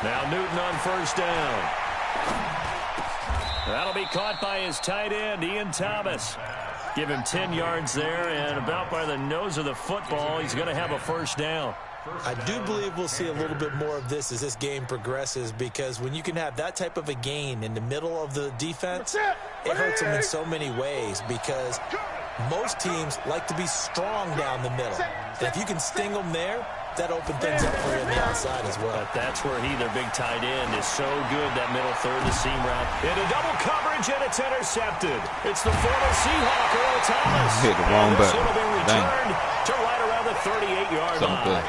Now Newton on first down. That'll be caught by his tight end, Ian Thomas. Give him 10 yards there, and about by the nose of the football, he's going to have a first down. I do believe we'll see a little bit more of this as this game progresses, because when you can have that type of a gain in the middle of the defense, it hurts them in so many ways, because most teams like to be strong down the middle. And if you can sting them there, that opens things up for you on the outside as well. But that's where their big tight end, is so good, that middle third, the seam route. Into double coverage, and it's intercepted. It's the former Seahawk, Earl Thomas. Hit the wrong button. It'll be returned to right around the 38-yard line.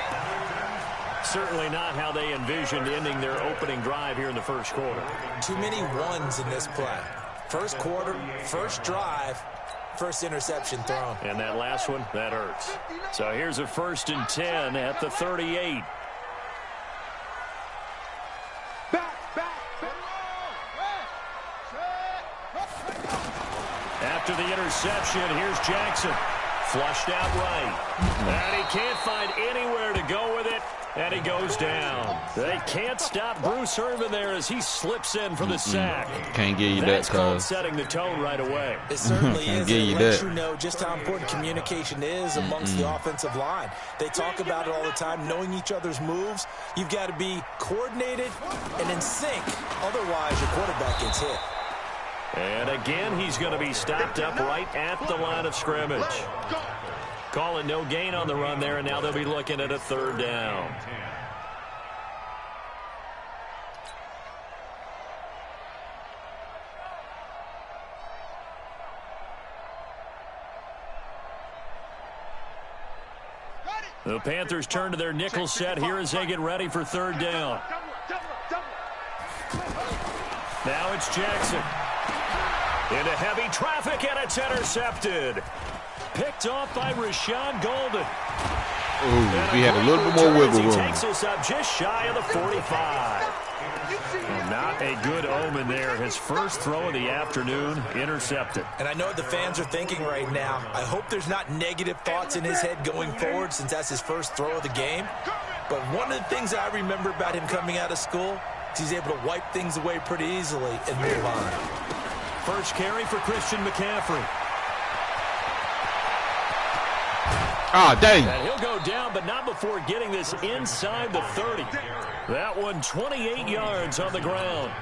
Certainly not how they envisioned ending their opening drive here in the first quarter. Too many ones in this play. First quarter, first drive, first interception thrown. And that last one, that hurts. So here's a 1st and 10 at the 38. After the interception, here's Jackson. Flushed out right. And he can't find anywhere to go with it. And he goes down. They can't stop Bruce Irvin there as he slips in for the sack. Can't give you That's that, called setting the tone right away. It certainly Can't is. give It you lets that. you know just how important communication is amongst the offensive line. They talk about it all the time, knowing each other's moves. You've got to be coordinated and in sync. Otherwise, your quarterback gets hit. And again, he's going to be stopped up right at the line of scrimmage. Call it no gain on the run there, and now they'll be looking at a 3rd down. The Panthers turn to their nickel set here as they get ready for 3rd down. Now it's Jackson. Into heavy traffic, and it's intercepted. Picked off by Rashawn Golden. Ooh, we had a little bit more wiggle room. He takes us up just shy of the 45. Well, not a good omen there. His first throw of the afternoon, intercepted. And I know what the fans are thinking right now. I hope there's not negative thoughts in his head going forward, since that's his first throw of the game. But one of the things I remember about him coming out of school is he's able to wipe things away pretty easily and move on. First carry for Christian McCaffrey. Ah, dang. And he'll go down, but not before getting this inside the 30. That one 28 yards on the ground.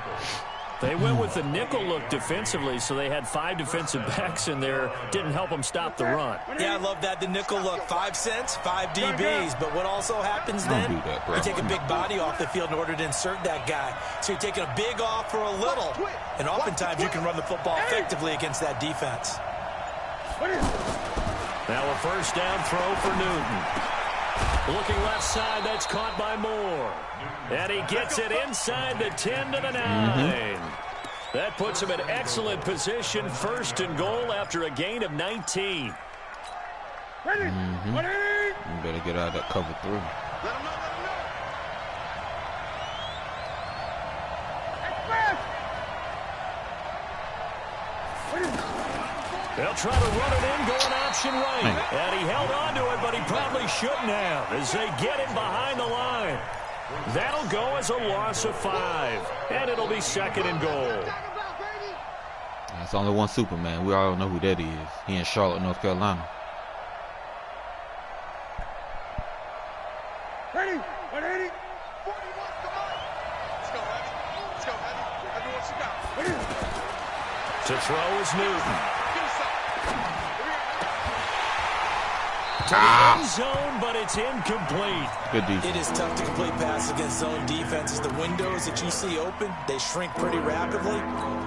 They went with the nickel look defensively, so they had 5 defensive backs in there. Didn't help them stop the run. Yeah, I love that. The nickel look, 5 cents, 5 DBs. But what also happens then, you take a big body off the field in order to insert that guy. So you're taking a big off for a little. And oftentimes you can run the football effectively against that defense. Now a first down throw for Newton. Looking left side, that's caught by Moore. And he gets it inside the 10 to the 9. That puts him in excellent position, 1st and goal after a gain of 19. You better get out of that cover 3. They'll try to run it in, going option right. And he held on to it, but he probably shouldn't have as they get him behind the line. That'll go as a loss of 5. And it'll be 2nd and goal. That's only one Superman. We all know who that is. He in Charlotte, North Carolina. Ready? 180. 41, come on. Let's go, Heavy. Let's go, Heavy. Everyone should go. To throw is Newton. To the end zone, but it's incomplete. Good defense. It is tough to complete passes against zone defenses. The windows that you see open, they shrink pretty rapidly.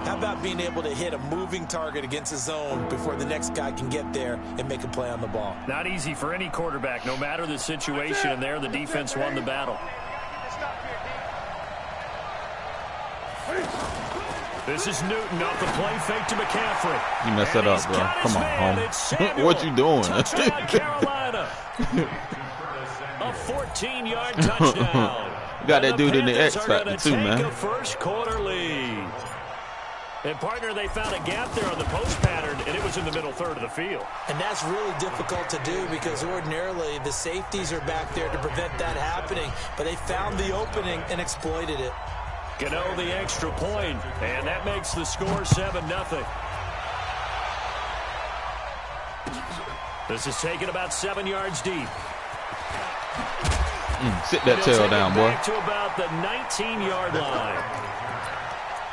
How about being able to hit a moving target against a zone before the next guy can get there and make a play on the ball? Not easy for any quarterback, no matter the situation, and there the defense won the battle. This is Newton off the play fake to McCaffrey. You messed that up, bro. Come on, home. What you doing? Touchdown, Carolina. A 14-yard touchdown. You got that dude in the X Factor, too, man. A first quarter lead. And, partner, they found a gap there on the post pattern, and it was in the middle third of the field. And that's really difficult to do because ordinarily the safeties are back there to prevent that happening. But they found the opening and exploited it. Gano the extra point, and that makes the score 7-0. This is taken about 7 yards deep. Sit that tail down, boy. Back to about the 19-yard line.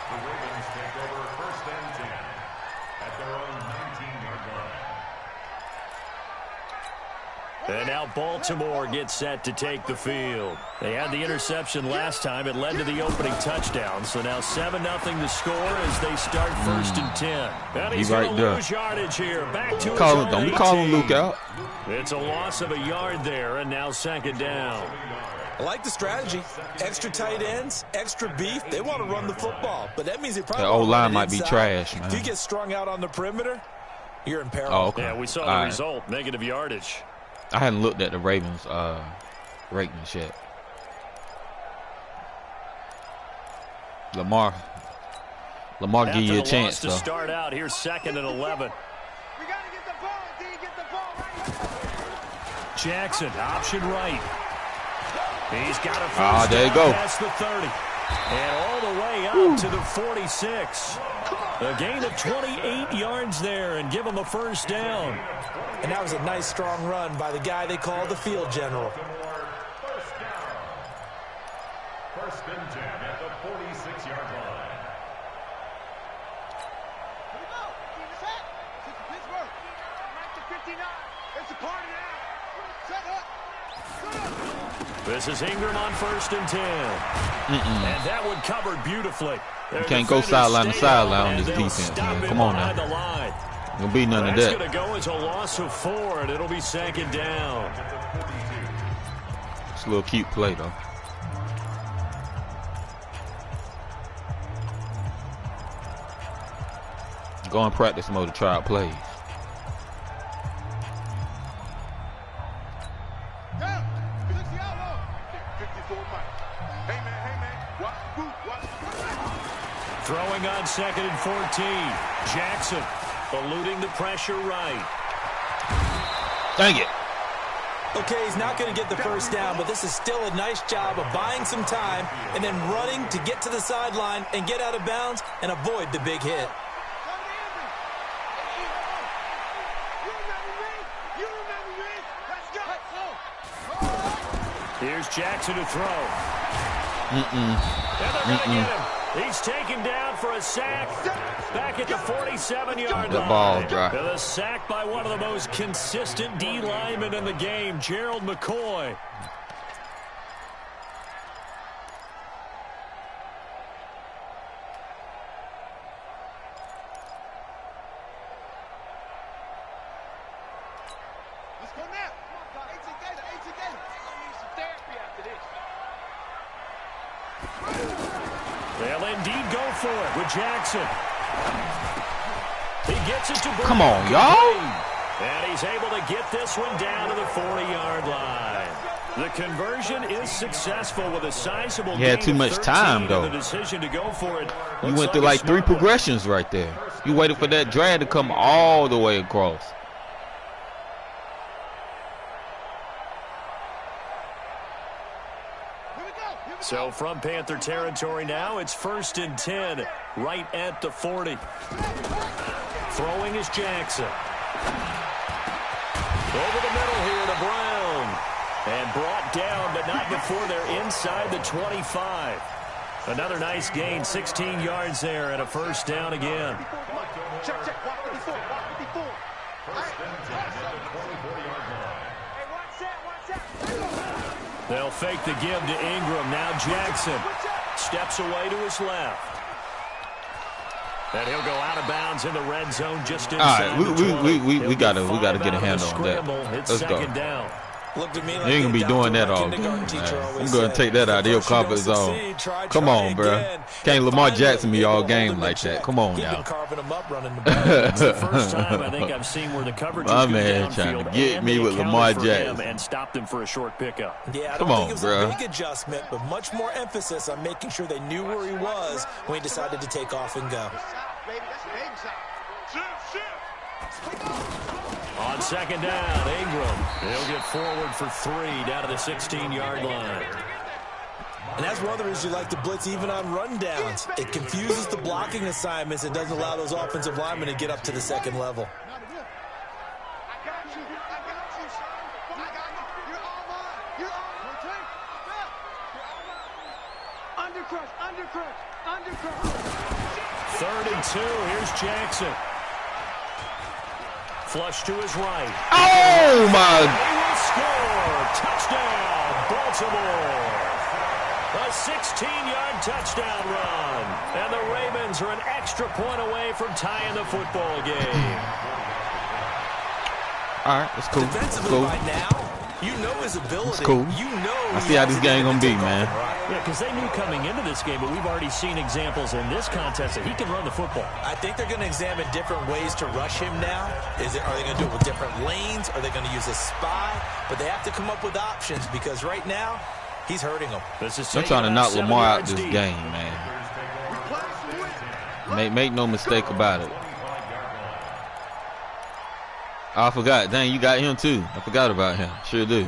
The Ravens take over 1st and 10 at their own 19-yard line. And now Baltimore gets set to take the field. They had the interception last time. It led to the opening touchdown. So now 7-0 the score as they start 1st and 10. And he's going to lose yardage here. Back to don't be calling Luke out. It's a loss of a yard there, and now 2nd down. I like the strategy. Extra tight ends, extra beef. They want to run the football, but that means they probably the O-line might be trash, man. If you get strung out on the perimeter, you're in peril. Oh, okay. Yeah, we saw the result, negative yardage. I hadn't looked at the Ravens ratings yet. Lamar give you a chance, to start out, here's 2nd and 11. We got to get the ball, D. Get the ball right. Jackson, option right. He's got a first there you go. past the 30. And all the way up to the 46. A gain of 28 yards there and give him a 1st down. And that was a nice, strong run by the guy they call the field general. 1st and 10 at the 46-yard line. Here we go. Keep this up. This is Pittsburgh. Right to 59. It's a party now. Set up. This is Ingram on 1st and 10. And that one covered beautifully. You can't go sideline to sideline on this defense, man. Come on now. There'll be none of that. That's going to go as a loss of 4, and it'll be 2nd down. It's a little cute play, though. Go in practice mode to try out plays. Throwing on 2nd and 14. Jackson eluding the pressure right. Dang it. Okay, he's not going to get the 1st down, but this is still a nice job of buying some time and then running to get to the sideline and get out of bounds and avoid the big hit. Here's Jackson to throw. And they're going to get him. He's taken down for a sack back at the 47-yard line. The ball dropped. The sack by one of the most consistent D linemen in the game, Gerald McCoy. Let's go now. Eight together. I need some therapy after this. They'll indeed go for it with Jackson. He gets it to Brown. Come on, y'all. And he's able to get this one down to the 40-yard line. The conversion is successful with a sizable gain. You had too much time, though. The decision to go for it. You went through like 3 progressions right there. You waited for that drag to come all the way across. So from Panther territory now, it's 1st and 10, right at the 40. Throwing is Jackson. Over the middle here to Brown. And brought down, but not before they're inside the 25. Another nice gain, 16 yards there, and a 1st down again. Check. Watch 54. First and 10 at the 24-yard line. Hey, watch that. They'll fake the give to Ingram. Now Jackson steps away to his left. And he'll go out of bounds in the red zone just inside. All right, we gotta get a handle on that. Let's go. Down. Looked at me like You ain't gonna be doing that all game, man. I'm gonna take that out of your comfort zone. Come on, bro. Can't Lamar Jackson be all game like that. Come on now. It's the first time I think I've seen where the coverage My man trying to get me with Lamar Jackson and stopped him for a short pickup. Yeah, I Come don't on, think it was bro. a big adjustment, but much more emphasis on making sure they knew where he was when he decided to take off and go. baby. That's baby side. On second down, Ingram. He'll get forward for 3 down to the 16-yard line. And that's one of the reasons you like to blitz even on rundowns. It confuses the blocking assignments. It doesn't allow those offensive linemen to get up to the second level. Third and 2. Here's Jackson. Flush to his right. Oh, my. He will score. Touchdown, Baltimore. A 16-yard touchdown run. And the Ravens are an extra point away from tying the football game. All right, that's cool. Defensively cool. by now, you know his ability. That's cool. You know I see how this game going to be, man. Yeah, because they knew coming into this game, but we've already seen examples in this contest that he can run the football. I think they're going to examine different ways to rush him now. Are they going to do it with different lanes? Are they going to use a spy? But they have to come up with options because right now, he's hurting them. I'm trying to knock Lamar out this game, man. Make no mistake about it. Oh, I forgot. Dang, you got him too. I forgot about him. Sure do.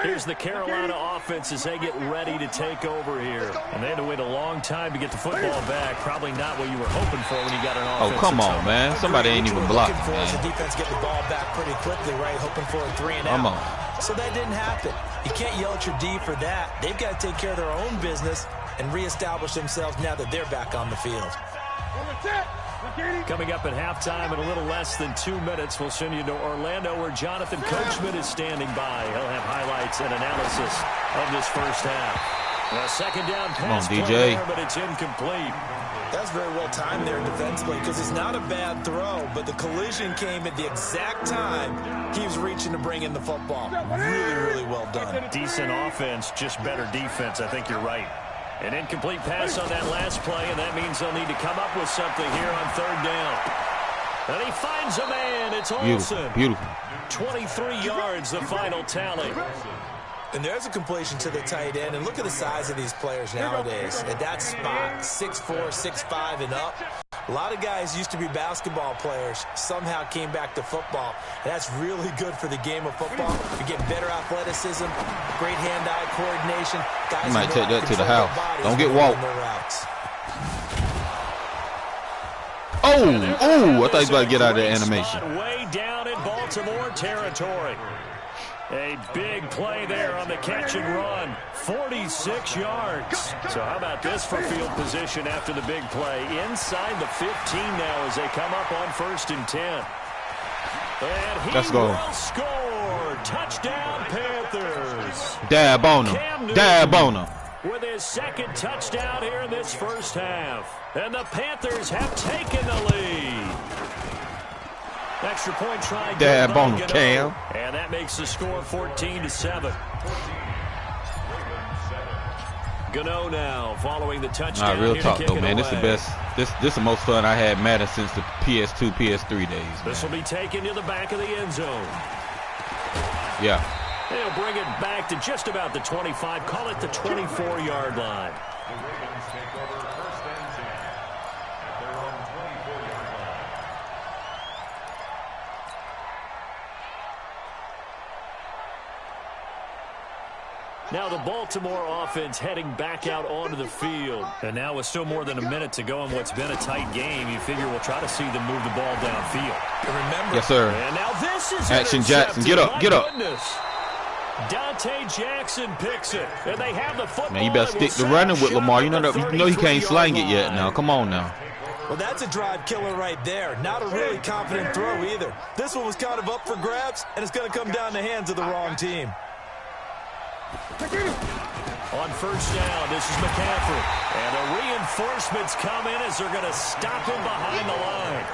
Here's the Carolina offense as they get ready to take over here. And they had to wait a long time to get the football back. Probably not what you were hoping for when you got an offense. Oh, come on, man. Somebody ain't even blocking, man. The defense get the ball back pretty quickly, right? Hoping for a 3 and out. Come on. So that didn't happen. You can't yell at your D for that. They've got to take care of their own business and reestablish themselves now that they're back on the field. Coming up at halftime in a little less than 2 minutes, we'll send you to Orlando where Jonathan Coachman is standing by. He'll have highlights and analysis of this first half. A second down pass DJ. play there, but it's incomplete. That's very well timed there defensively because it's not a bad throw, but the collision came at the exact time he was reaching to bring in the football. Really, really well done. Decent offense, just better defense. I think you're right. An incomplete pass on that last play, and that means they'll need to come up with something here on third down. And he finds a man. It's Olsen. Beautiful. 23 yards, the final tally. And there's a completion to the tight end. And look at the size of these players nowadays. At that spot, 6'4", 6'5", and up. A lot of guys used to be basketball players, somehow came back to football. And that's really good for the game of football. You get better athleticism, great hand-eye coordination. Guys You might take that to the house. Don't get walked. Oh, I thought he was about to get out of that animation. Way down in Baltimore territory. A big play there on the catch and run. 46 yards. So how about this for field position after the big play? Inside the 15 now as they come up on 1st and 10. And he will score. Touchdown Panthers. Dab on him. Dab on him. With his second touchdown here in this first half. And the Panthers have taken the lead. Extra point try. Dab on him, Cam. And that makes the score 14-7. Gano now following the touchdown. Nah, real talk though, man. This is the best. This is the most fun I had Madden since the PS2, PS3 days. This will be taken to the back of the end zone. Yeah. They'll bring it back to just about the 25. Call it the 24-yard line. The Ravens take over 1st and 10 at their own 24-yard line. Now the Baltimore offense heading back out onto the field. And now with still more than a minute to go in what's been a tight game, you figure we'll try to see them move the ball downfield. Remember, yes, sir. And now this is Action Jackson. Get up. Get up. Goodness. Dante Jackson picks it. And they have the football. Man, you better stick to running with Lamar. You know he can't slang it yet now. Come on now. Well, that's a drive killer right there. Not a really confident throw either. This one was kind of up for grabs, and it's going to come down the hands of the wrong team. On first down, this is McCaffrey. And the reinforcements come in as they're going to stop him behind the line.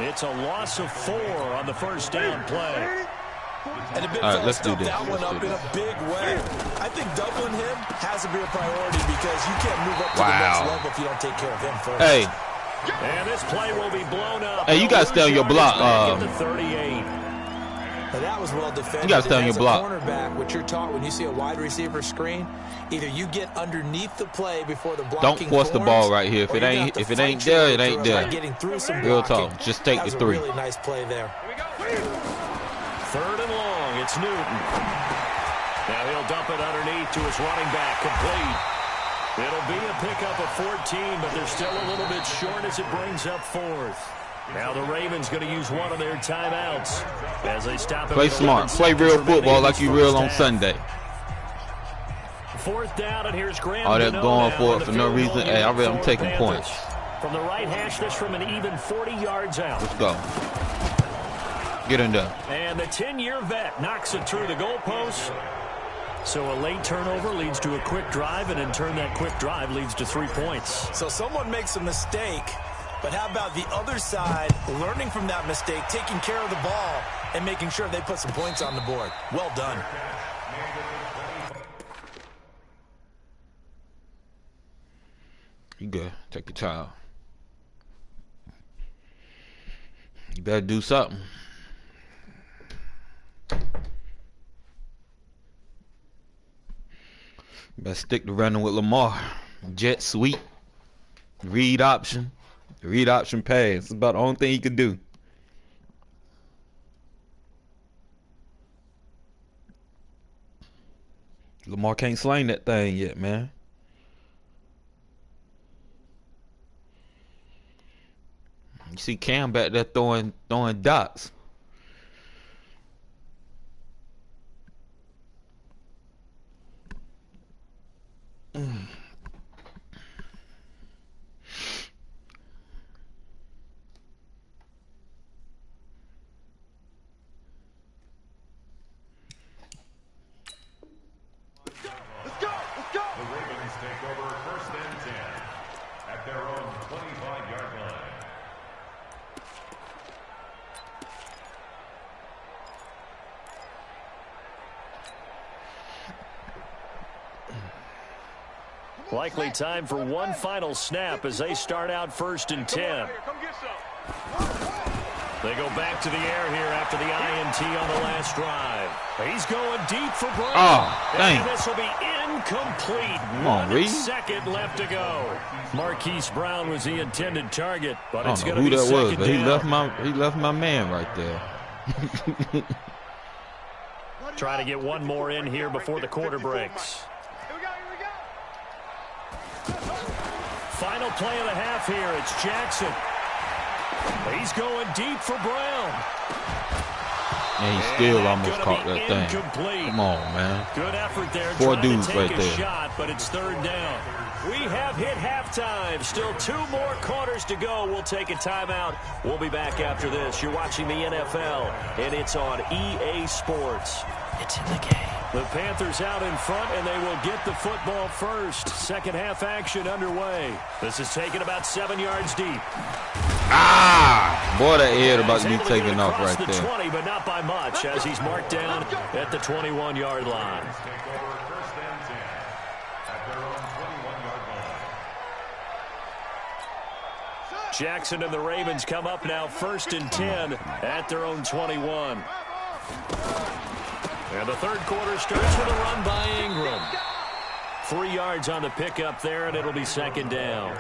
It's a loss of 4 on the first down play. And the big all right, let's do this. That one up in a big way. I think doubling him has to be a priority because you can't move up to the next level if you don't take care of him first. Hey. And this play will be blown up. Hey, you got to stay on your block. At the 38. Now that was well defended. You got to stay on your block. Cornerback, what you're taught when you see a wide receiver screen, either you get underneath the play before the blocking. Don't force the ball right here. If it ain't there, it ain't there. Getting through some real talk. Just take the 3. Really nice play there. 3rd and long. It's Newton. Now he'll dump it underneath to his running back. Complete. It'll be a pickup of 14, but they're still a little bit short as it brings up 4th. Now the Ravens going to use one of their timeouts as they stop it. Play smart. Play real football like you real on Sunday. 4th down, and here's Graham. All that going for it for no reason. Hey, I'm taking points. From the right hash, this from an even 40 yards out. Let's go. Get in there. And the 10-year vet knocks it through the goalpost. So a late turnover leads to a quick drive, and in turn that quick drive leads to 3 points. So someone makes a mistake, but how about the other side learning from that mistake, taking care of the ball, and making sure they put some points on the board? Well done. You good. Take your time. You better do something. You better stick to running with Lamar. Jet sweep. Read option. Read option pass. It's about the only thing he can do. Lamar can't sling that thing yet, man. You see Cam back there throwing dots. Likely time for one final snap as they start out 1st and 10. They go back to the air here after the INT on the last drive. He's going deep for Brown. Oh, dang. And this will be incomplete. Come on, 1 Reed. second left to go. Marquise Brown was the intended target, but I it's don't going know to who be that was, second but down. he left my man right there. Try to get one more in here before the quarter breaks. Final play of the half here. It's Jackson. He's going deep for Brown. And he still almost caught that thing. Incomplete. Come on, man. Good effort there. 4 trying dudes to take right a there. shot, but it's 3rd down. We have hit halftime. Still 2 more quarters to go. We'll take a timeout. We'll be back after this. You're watching the NFL, and it's on EA Sports. It's in the game. The Panthers out in front, and they will get the football first. Second half action underway. This is taken about 7 yards deep. Ah! Boy, that head about to be taken off right the there. 20, but not by much, as he's marked down at the 21-yard line. Jackson and the Ravens come up now 1st and 10 at their own 21. And the 3rd quarter starts with a run by Ingram. 3 yards on the pickup there, and it'll be 2nd down.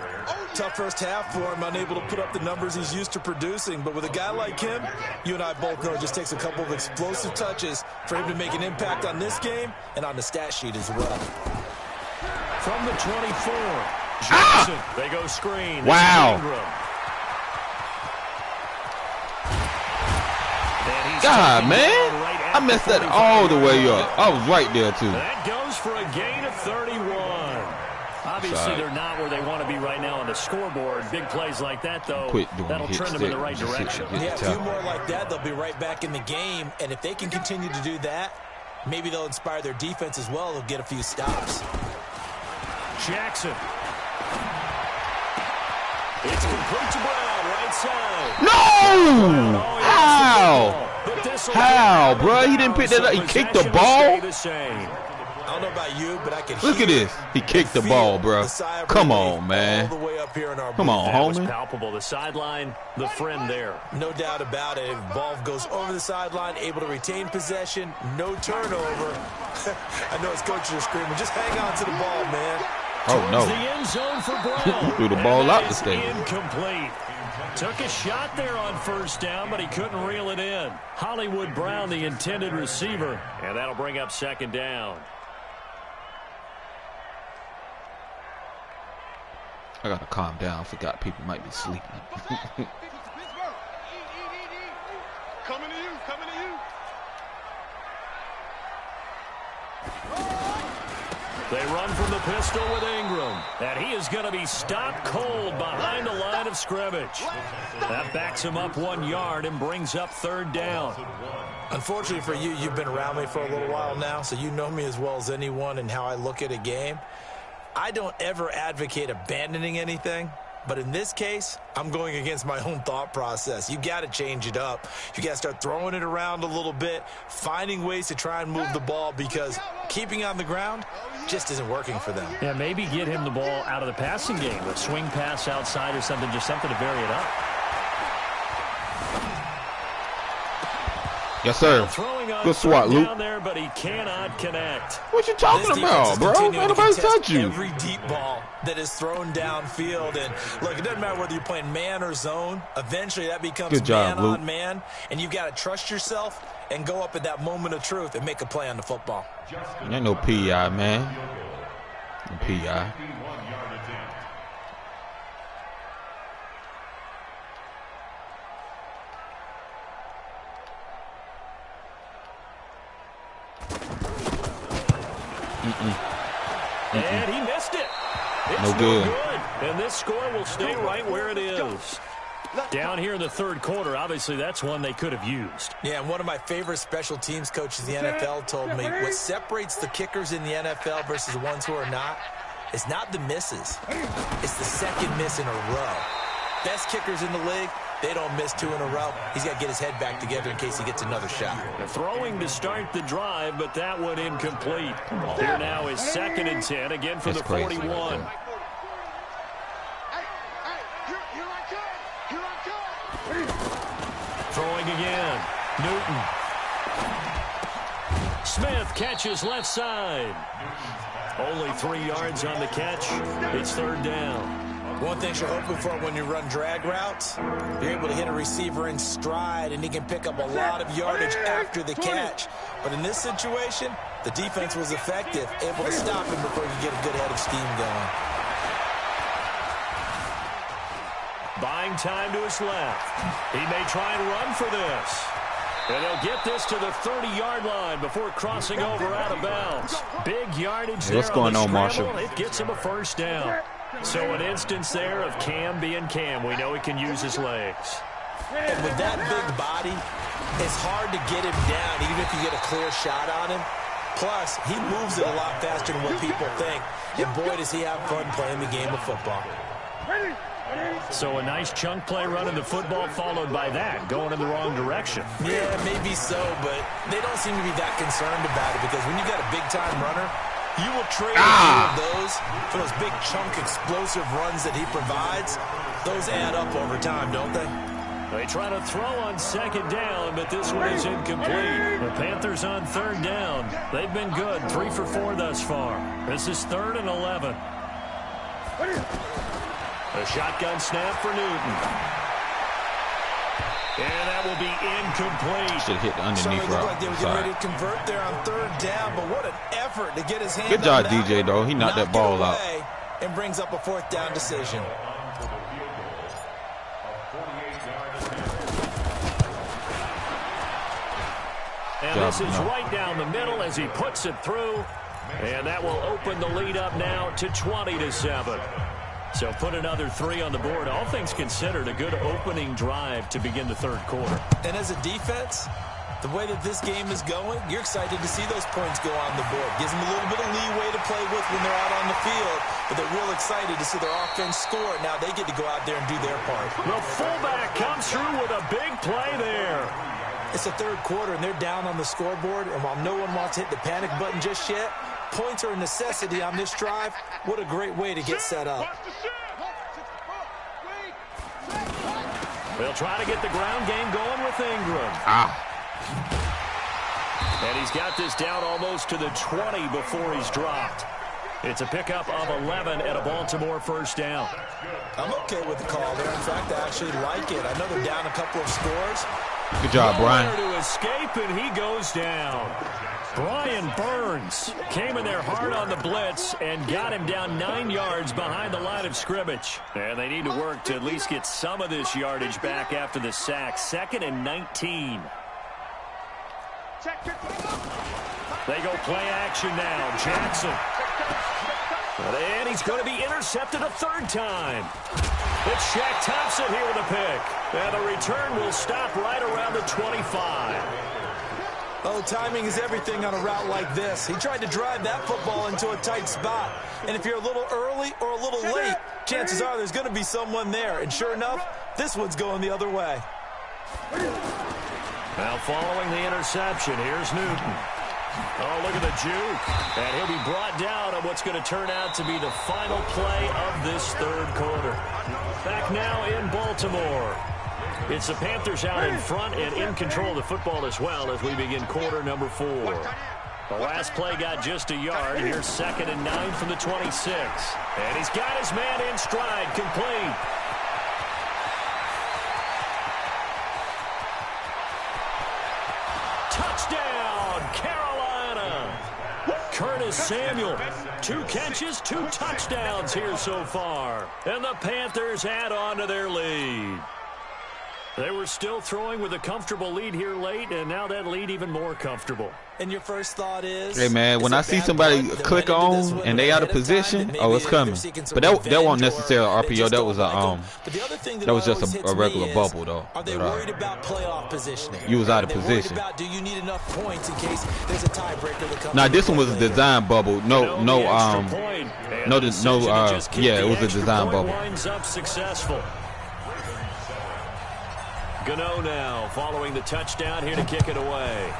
Tough first half for him, unable to put up the numbers he's used to producing. But with a guy like him, you and I both know it just takes a couple of explosive touches for him to make an impact on this game and on the stat sheet as well. From the 24, Jackson. They go screen. Wow. God, man. I messed that all the way up. I was right there, too. That goes for a gain of 31. Obviously, they're not where they want to be right now on the scoreboard. Big plays like that, though, that'll turn them in the right direction. Yeah, a few more like that, they'll be right back in the game. And if they can continue to do that, maybe they'll inspire their defense as well. They'll get a few stops. Jackson. It's complete to Brown, right side. No! How? How, bro? He didn't pick that up. He kicked the ball? I don't know about you, but I can Look at this. He kicked the ball, bro. Come on, man. All the way up here in our Come on, that was homie. palpable. The sideline, the friend there. No doubt about it. Ball goes over the sideline, able to retain possession, no turnover. I know his coaches are screaming, just hang on to the ball, man. Oh, no. The end zone for Brown. Threw the ball out the is stadium. Incomplete. Took a shot there on first down, but he couldn't reel it in. Hollywood Brown, the intended receiver, and that'll bring up second down. I got to calm down. I forgot people might be sleeping. Coming to you, coming to you. They run from the pistol with Ingram, and he is going to be stopped cold behind the line of scrimmage. That backs him up 1 yard and brings up third down. Unfortunately for you, you've been around me for a little while now, so you know me as well as anyone and how I look at a game. I don't ever advocate abandoning anything, but in this case, I'm going against my own thought process. You got to change it up. You got to start throwing it around a little bit, finding ways to try and move the ball, because keeping on the ground just isn't working for them. Yeah, maybe get him the ball out of the passing game, a swing pass outside or something, just something to vary it up. Yes, sir. Good swat, Luke. Down there, but he cannot connect. What you talking about, bro? Ain't nobody touch you. Every deep ball that is thrown downfield. And look, it doesn't matter whether you're playing man or zone. Eventually, that becomes Good job, man Luke. on man. And you've got to trust yourself and go up at that moment of truth and make a play on the football. Ain't no PI, man. No PI. And he missed it. It's No good. And this score will stay right where it is. Down here in the third quarter, obviously that's one they could have used. Yeah, and one of my favorite special teams coaches in the NFL told me what separates the kickers in the NFL versus the ones who are not is not the misses. It's the second miss in a row. Best kickers in the league, they don't miss 2 in a row. He's got to get his head back together in case he gets another shot. Throwing to start the drive, but that one incomplete. Here now is 2nd and 10, again for That's the crazy. 41. Throwing again. Newton. Smith catches left side. Only 3 yards on the catch. It's third down. One thing you're hoping for when you run drag routes, you're able to hit a receiver in stride, and he can pick up a lot of yardage after the catch. But in this situation, the defense was effective, able to stop him before he could get a good head of steam going. Buying time to his left. He may try and run for this. And he'll get this to the 30-yard line before crossing over out of bounds. Big yardage there. What's going on, Marshall? It gets him a first down. So an instance there of Cam being Cam. We know he can use his legs. And with that big body, it's hard to get him down, even if you get a clear shot on him. Plus, he moves it a lot faster than what people think. And boy, does he have fun playing the game of football. So a nice chunk play running the football, followed by that, going in the wrong direction. Yeah, maybe so, but they don't seem to be that concerned about it, because when you got a big-time runner, you will trade a few of those for those big chunk explosive runs that he provides. Those add up over time, don't they? They try to throw on 2nd down, but this one is incomplete. The Panthers on 3rd down. They've been good, 3 for 4 thus far. This is 3rd and 11. A shotgun snap for Newton. And that will be incomplete. Should hit the underneath Looked like they were getting ready route. to convert there on 3rd down, but what an effort to get his hand Good job, on that DJ, one. though. He knocked that ball out. And brings up a 4th down decision. And this is right down the middle as he puts it through. And that will open the lead up now to 20-7. So put another 3 on the board. All things considered, a good opening drive to begin the third quarter. And as a defense, the way that this game is going, you're excited to see those points go on the board. Gives them a little bit of leeway to play with when they're out on the field, but they're real excited to see their offense score. Now they get to go out there and do their part. The fullback comes through with a big play there. It's the third quarter, and they're down on the scoreboard, and while no one wants to hit the panic button just yet, Points are a necessity on this drive. What a great way to get set up. They'll try to get the ground game going with Ingram. And he's got this down almost to the 20 before he's dropped. It's a pickup of 11 and a Baltimore first down. I'm okay with the call there. In fact, I actually like it. I know they're down a couple of scores. Good job, Brian. Nowhere to escape, and he goes down. Brian Burns came in there hard on the blitz and got him down 9 yards behind the line of scrimmage. And they need to work to at least get some of this yardage back after the sack. 2nd and 19. They go play action now. Jackson. And he's going to be intercepted a 3rd time. It's Shaq Thompson here with a pick. And the return will stop right around the 25. Oh, timing is everything on a route like this. He tried to drive that football into a tight spot. And if you're a little early or a little late, chances are there's going to be someone there. And sure enough, this one's going the other way. Now following the interception, here's Newton. Oh, look at the juke. And he'll be brought down on what's going to turn out to be the final play of this 3rd quarter. Back now in Baltimore. It's the Panthers out in front and in control of the football as well as we begin quarter number 4. The last play got just a yard. Here's 2nd and 9 from the 26. And he's got his man in stride, complete. Touchdown, Carolina. Curtis Samuel, 2 catches, 2 touchdowns here so far. And the Panthers add on to their lead. They were still throwing with a comfortable lead here late, and now that lead even more comfortable. And your first thought is? Hey, man, when I see somebody click on and they out of position, oh, it's coming. But that wasn't necessarily RPO. That was just a regular bubble, though. Are they worried about playoff positioning? You was out of position. Do you need enough points in case there's a tiebreaker that comes? Now, this one was a design bubble. Yeah, it was a design bubble. Winds up successful. Gano now following the touchdown here to kick it away.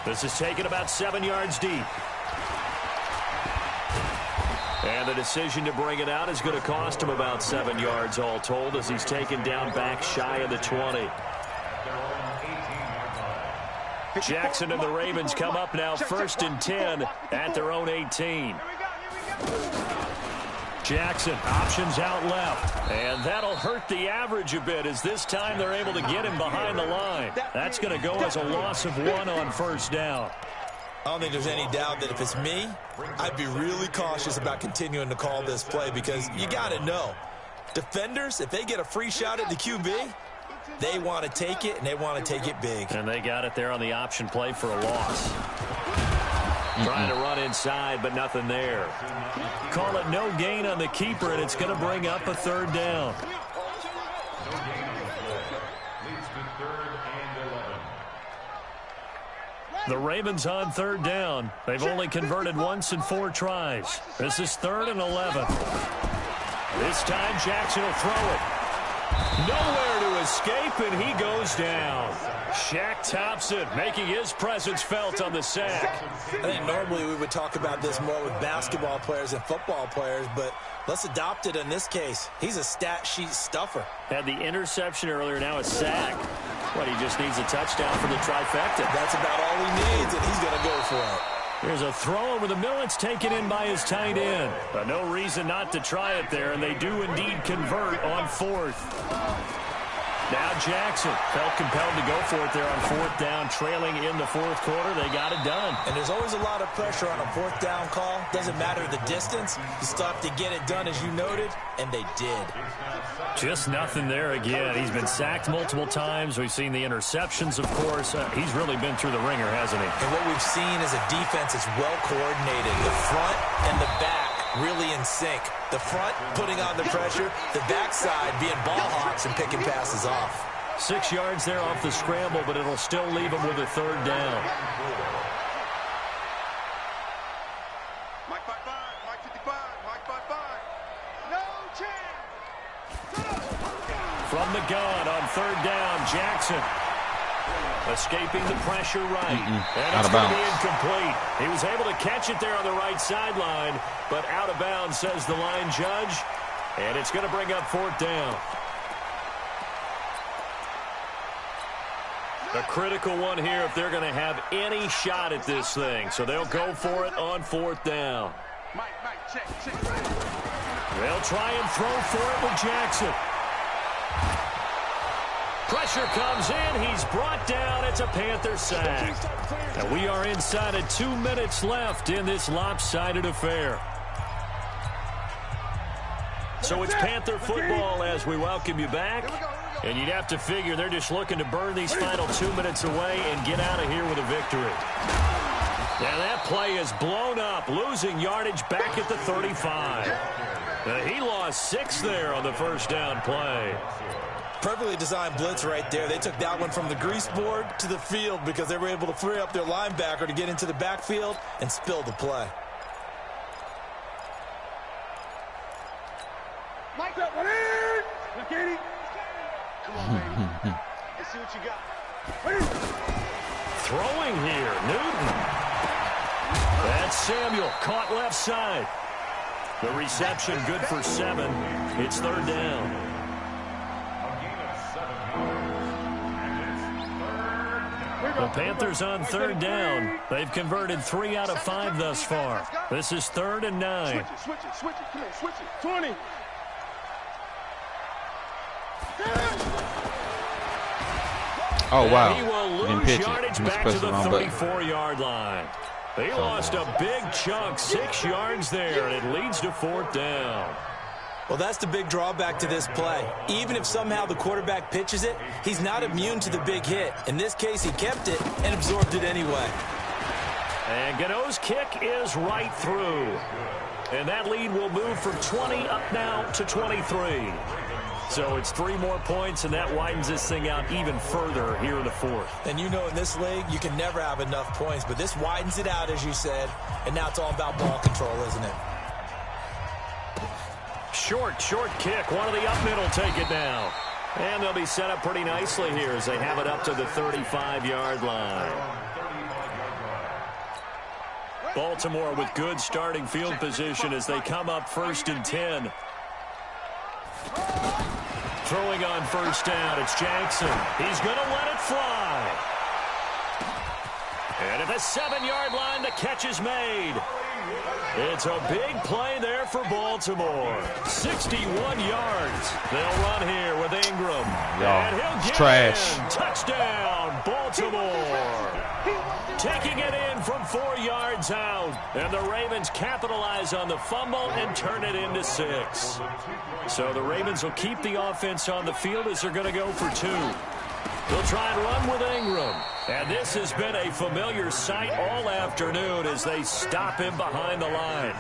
This is taken about 7 yards deep. And the decision to bring it out is going to cost him about 7 yards all told as he's taken down back shy of the 20. Jackson and the Ravens come up now 1st and 10 at their own 18. Jackson, options out left. And that'll hurt the average a bit as this time they're able to get him behind the line. That's going to go as a loss of 1 on 1st down. I don't think there's any doubt that if it's me, I'd be really cautious about continuing to call this play because you got to know, defenders, if they get a free shot at the QB, they want to take it, and they want to take it big. And they got it there on the option play for a loss. Trying to run inside, but nothing there. Call it no gain on the keeper, and it's going to bring up a 3rd down. The Ravens on 3rd down. They've only converted once in 4 tries. This is 3rd and 11. This time Jackson will throw it. Nowhere to escape, and he goes down. Shaq Thompson making his presence felt on the sack. I think normally we would talk about this more with basketball players and football players, but let's adopt it in this case. He's a stat sheet stuffer. Had the interception earlier, now a sack. But he just needs a touchdown for the trifecta. That's about all he needs, and he's going to go for it. Here's a throw over the middle. It's taken in by his tight end. But no reason not to try it there, and they do indeed convert on 4th. Now Jackson felt compelled to go for it there on 4th down, trailing in the 4th quarter. They got it done. And there's always a lot of pressure on a 4th down call. Doesn't matter the distance. You still have to get it done, as you noted, and they did. Just nothing there again. He's been sacked multiple times. We've seen the interceptions, of course. He's really been through the ringer, hasn't he? And what we've seen is a defense that's well coordinated. The front and the back really in sync. The front putting on the pressure, the backside being ball hawks and picking passes off. 6 yards there off the scramble, but it'll still leave him with a 3rd down. Mike 55, Mike 55, Mike 55. No chance. From the gun on 3rd down, Jackson. Escaping the pressure right. And Out it's of going to bounds. be incomplete. He was able to catch it there on the right sideline, but out of bounds, says the line judge. And it's going to bring up 4th down. A critical one here if they're going to have any shot at this thing. So they'll go for it on 4th down. Check. They'll try and throw for it with Jackson. Pressure comes in. He's brought down. It's a Panther sack. And we are inside of 2 minutes left in this lopsided affair. So it's Panther football as we welcome you back. And you'd have to figure they're just looking to burn these final 2 minutes away and get out of here with a victory. And that play is blown up, losing yardage back at the 35. He lost 6 there on the first down play. Perfectly designed blitz right there. They took that one from the grease board to the field because they were able to free up their linebacker to get into the backfield and spill the play. Mike up, one in. Look, Katie. Come on, baby. Let's see what you got. Throwing here, Newton. That's Samuel, caught left side. The reception good for 7. It's 3rd down. A gain of 7 yards. And it's 3rd down. The Panthers on 3rd down. They've converted 3 out of 5 thus far. This is 3rd and 9. Switch it. Come on, switch it. 20. Oh, wow. He will Didn't lose pitch it. yardage Must back press to the the wrong button. 34-yard line. He lost a big chunk, 6 yards there, and it leads to 4th down. Well, that's the big drawback to this play. Even if somehow the quarterback pitches it, he's not immune to the big hit. In this case, he kept it and absorbed it anyway. And Gano's kick is right through. And that lead will move from 20 up now to 23. So it's 3 more points, and that widens this thing out even further here in the 4th. And you know in this league, you can never have enough points, but this widens it out, as you said, and now it's all about ball control, isn't it? Short kick. One of the up middle take it now. And they'll be set up pretty nicely here as they have it up to the 35-yard line. Baltimore with good starting field position as they come up 1st and 10. Throwing on 1st down, it's Jackson. He's going to let it fly. And at the 7-yard line, the catch is made. It's a big play there for Baltimore. 61 yards. They'll run here with Ingram. And he'll get trash. in. Touchdown, Baltimore. Taking it in from 4 yards out. And the Ravens capitalize on the fumble and turn it into 6. So the Ravens will keep the offense on the field as they're going to go for 2. They'll try and run with Ingram. And this has been a familiar sight all afternoon as they stop him behind the line.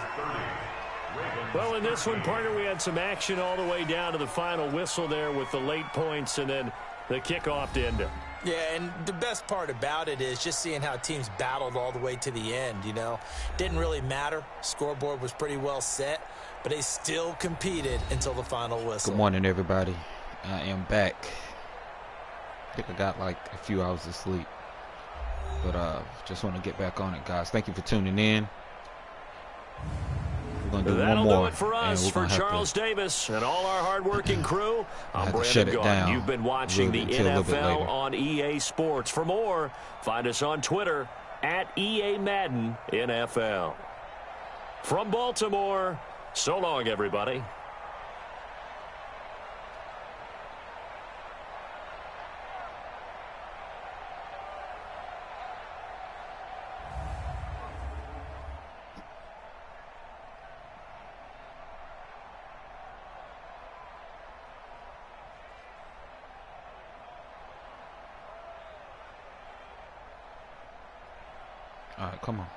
Well, in this one, partner, we had some action all the way down to the final whistle there with the late points and then the kickoff to end it. Yeah, and the best part about it is just seeing how teams battled all the way to the end, you know. Didn't really matter. Scoreboard was pretty well set, but they still competed until the final whistle. Good morning, everybody. I am back. I think I got like a few hours of sleep. But just want to get back on it, guys. Thank you for tuning in. We're going to do That'll one more. Do it for us, for Charles Davis and all our hardworking crew. I'm Brandon Gaudin. You've been watching the NFL on EA Sports. For more, find us on Twitter at EA Madden NFL. From Baltimore, so long, everybody. All right, come on.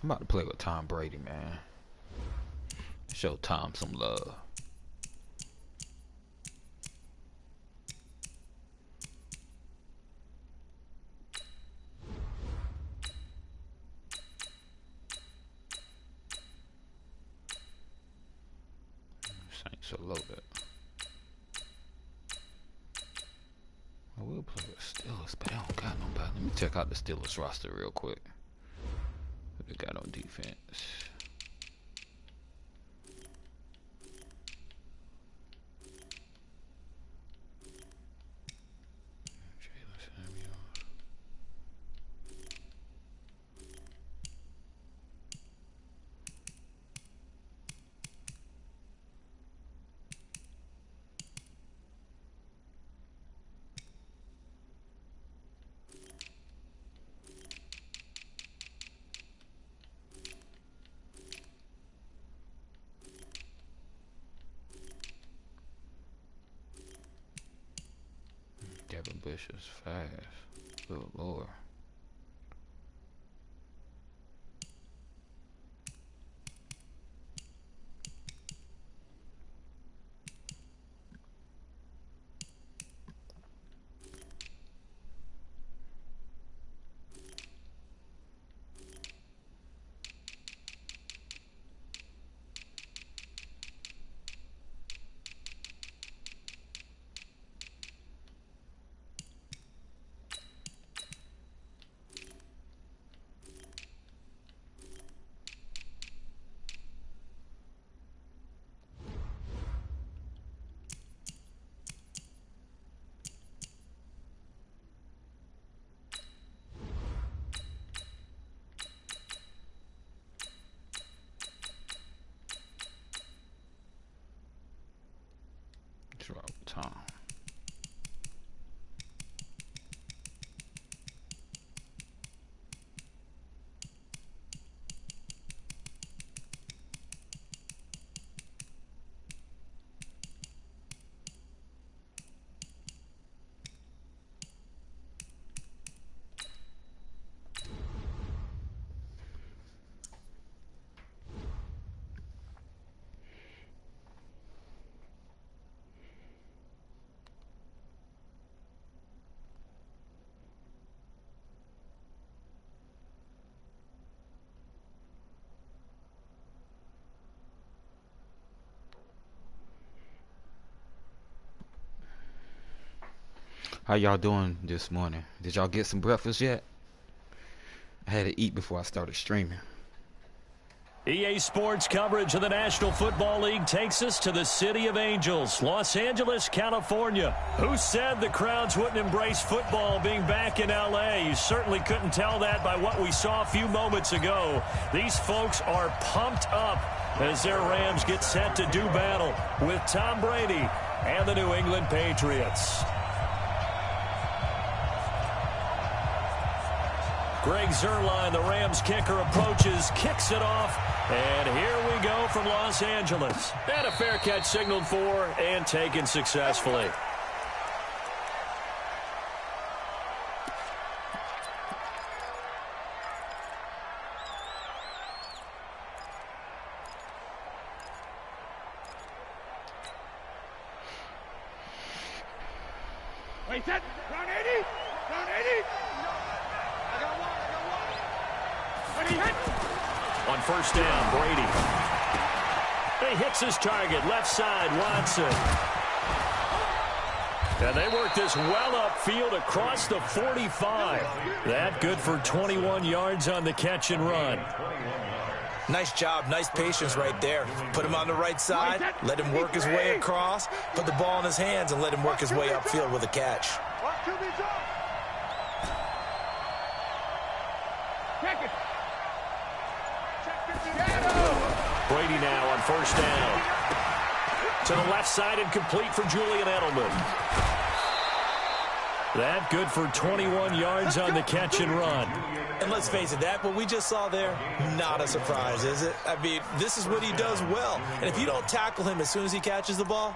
I'm about to play with Tom Brady, man. Show Tom some love. so loaded. I will play with Steelers, but they don't got nobody. Let me check out the Steelers roster real quick. What they got on defense? Devin Bush is fast. Good Lord. Drop time. How y'all doing this morning? Did y'all get some breakfast yet? I had to eat before I started streaming. EA Sports coverage of the National Football League takes us to the City of Angels, Los Angeles, California. Who said the crowds wouldn't embrace football being back in L.A.? You certainly couldn't tell that by what we saw a few moments ago. These folks are pumped up as their Rams get set to do battle with Tom Brady and the New England Patriots. Greg Zuerlein, the Rams kicker, approaches, kicks it off, and here we go from Los Angeles. And a fair catch signaled for and taken successfully. Wait, set, round 80, round 80. On first down, Brady. He hits his target, left side, Watson. And they work this well upfield across the 45. That good for 21 yards on the catch and run. Nice job, nice patience right there. Put him on the right side, let him work his way across, put the ball in his hands, and let him work his way upfield with a catch. Brady now on first down. To the left side and complete for Julian Edelman. That good for 21 yards on the catch and run. And let's face it, that what we just saw there, not a surprise, is it? I mean, this is what he does well. And if you don't tackle him as soon as he catches the ball,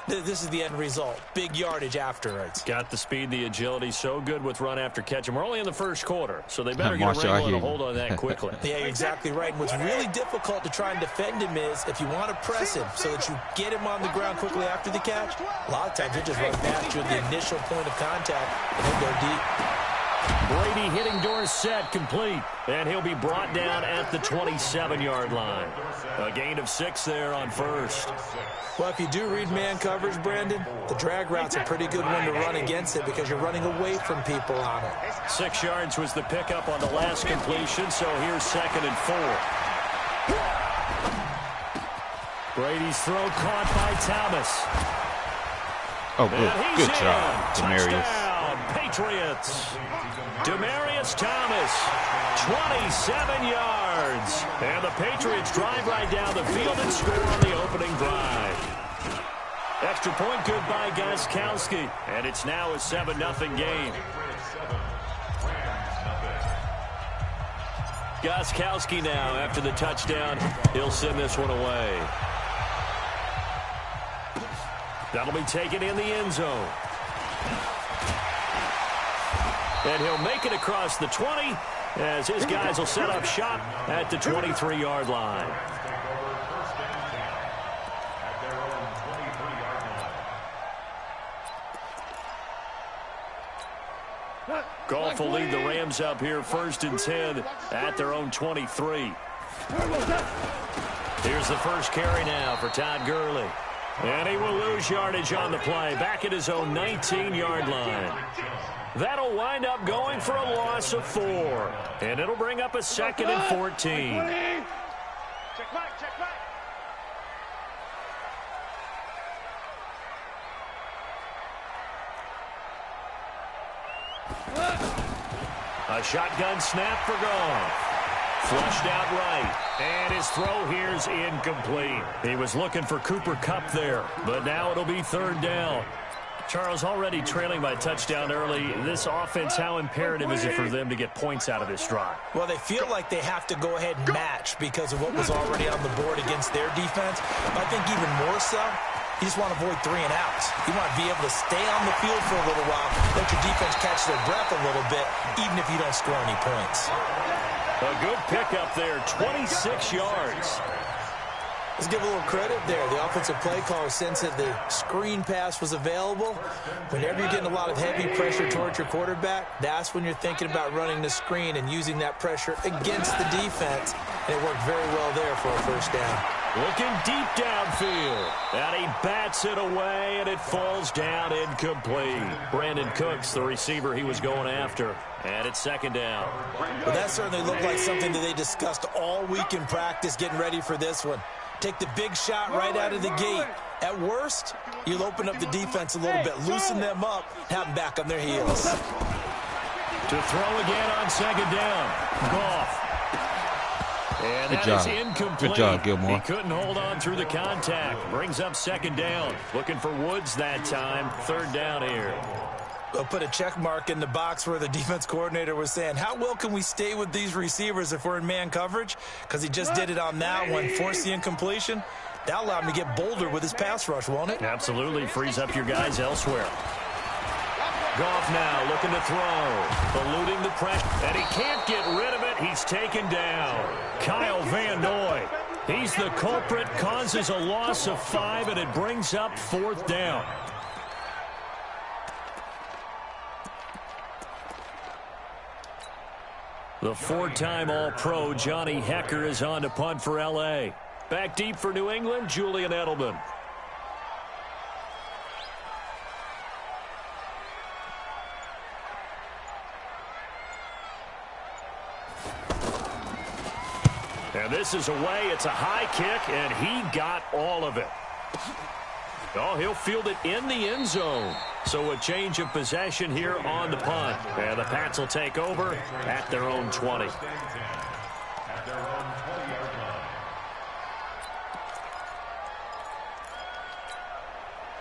this is the end result. Big yardage afterwards. Got the speed, the agility, so good with run after catch. And we're only in the first quarter, so they better get a wrangle and a hold on that quickly. Yeah, exactly right. And what's really difficult to try and defend him is if you want to press him so that you get him on the ground quickly after the catch, a lot of times he'll just run past you at the initial point of contact and he'll go deep. Brady hitting Dorsett complete. And he'll be brought down at the 27-yard line. A gain of 6 there on first. Well, if you do read man coverage, Brandon, the drag route's a pretty good one to run against it because you're running away from people on it. 6 yards was the pickup on the last completion, so here's 2nd and 4. Brady's throw caught by Thomas. Oh, good job, Demarius. Touchdown, Patriots. Demarius Thomas, 27 yards. And the Patriots drive right down the field and score on the opening drive. Extra point good by Gostkowski. And it's now a 7-0 game. Gostkowski now, after the touchdown, he'll send this one away. That'll be taken in the end zone. And he'll make it across the 20 as his guys will set up shop at the 23-yard line. Goff will lead the Rams up here 1st and 10 at their own 23. Here's the first carry now for Todd Gurley. And he will lose yardage on the play, back at his own 19-yard line. That'll wind up going for a loss of 4. And it'll bring up a 2nd and 14. Check back, check back. A shotgun snap for Goff. Flushed out right. And his throw here's incomplete. He was looking for Cooper Kupp there, but now it'll be 3rd down. Charles, already trailing by a touchdown early. This offense, how imperative is it for them to get points out of this drive? Well, they feel like they have to go ahead and match because of what was already on the board against their defense. But I think even more so, you just want to avoid 3 and outs. You want to be able to stay on the field for a little while, let your defense catch their breath a little bit, even if you don't score any points. A good pickup there, 26 yards. Let's give a little credit there. The offensive play caller sensed that the screen pass was available. Whenever you're getting a lot of heavy pressure towards your quarterback, that's when you're thinking about running the screen and using that pressure against the defense. And it worked very well there for a 1st down. Looking deep downfield. And he bats it away, and it falls down incomplete. Brandon Cooks, the receiver he was going after. And it's 2nd down. Well, that certainly looked like something that they discussed all week in practice, getting ready for this one. Take the big shot right out of the gate. At worst, you'll open up the defense a little bit, loosen them up, have them back on their heels. To throw again on 2nd down. Goff. And Good that job. is incomplete. Good job, Gilmore. He couldn't hold on through the contact. Brings up 2nd down. Looking for Woods that time. 3rd down here. They'll put a check mark in the box where the defense coordinator was saying, how well can we stay with these receivers if we're in man coverage? Because he just did it on that one, forced the incompletion. That'll allow him to get bolder with his pass rush, won't it? Absolutely. Frees up your guys elsewhere. Goff now looking to throw. Eluding the pressure. And he can't get rid of it. He's taken down. Kyle Van Noy. He's the culprit. Causes a loss of 5, and it brings up 4th down. The 4-time All-Pro Johnny Hecker is on to punt for L.A. Back deep for New England, Julian Edelman. And this is away. It's a high kick, and he got all of it. Oh, he'll field it in the end zone. So a change of possession here on the punt. And the Pats will take over at their own 20.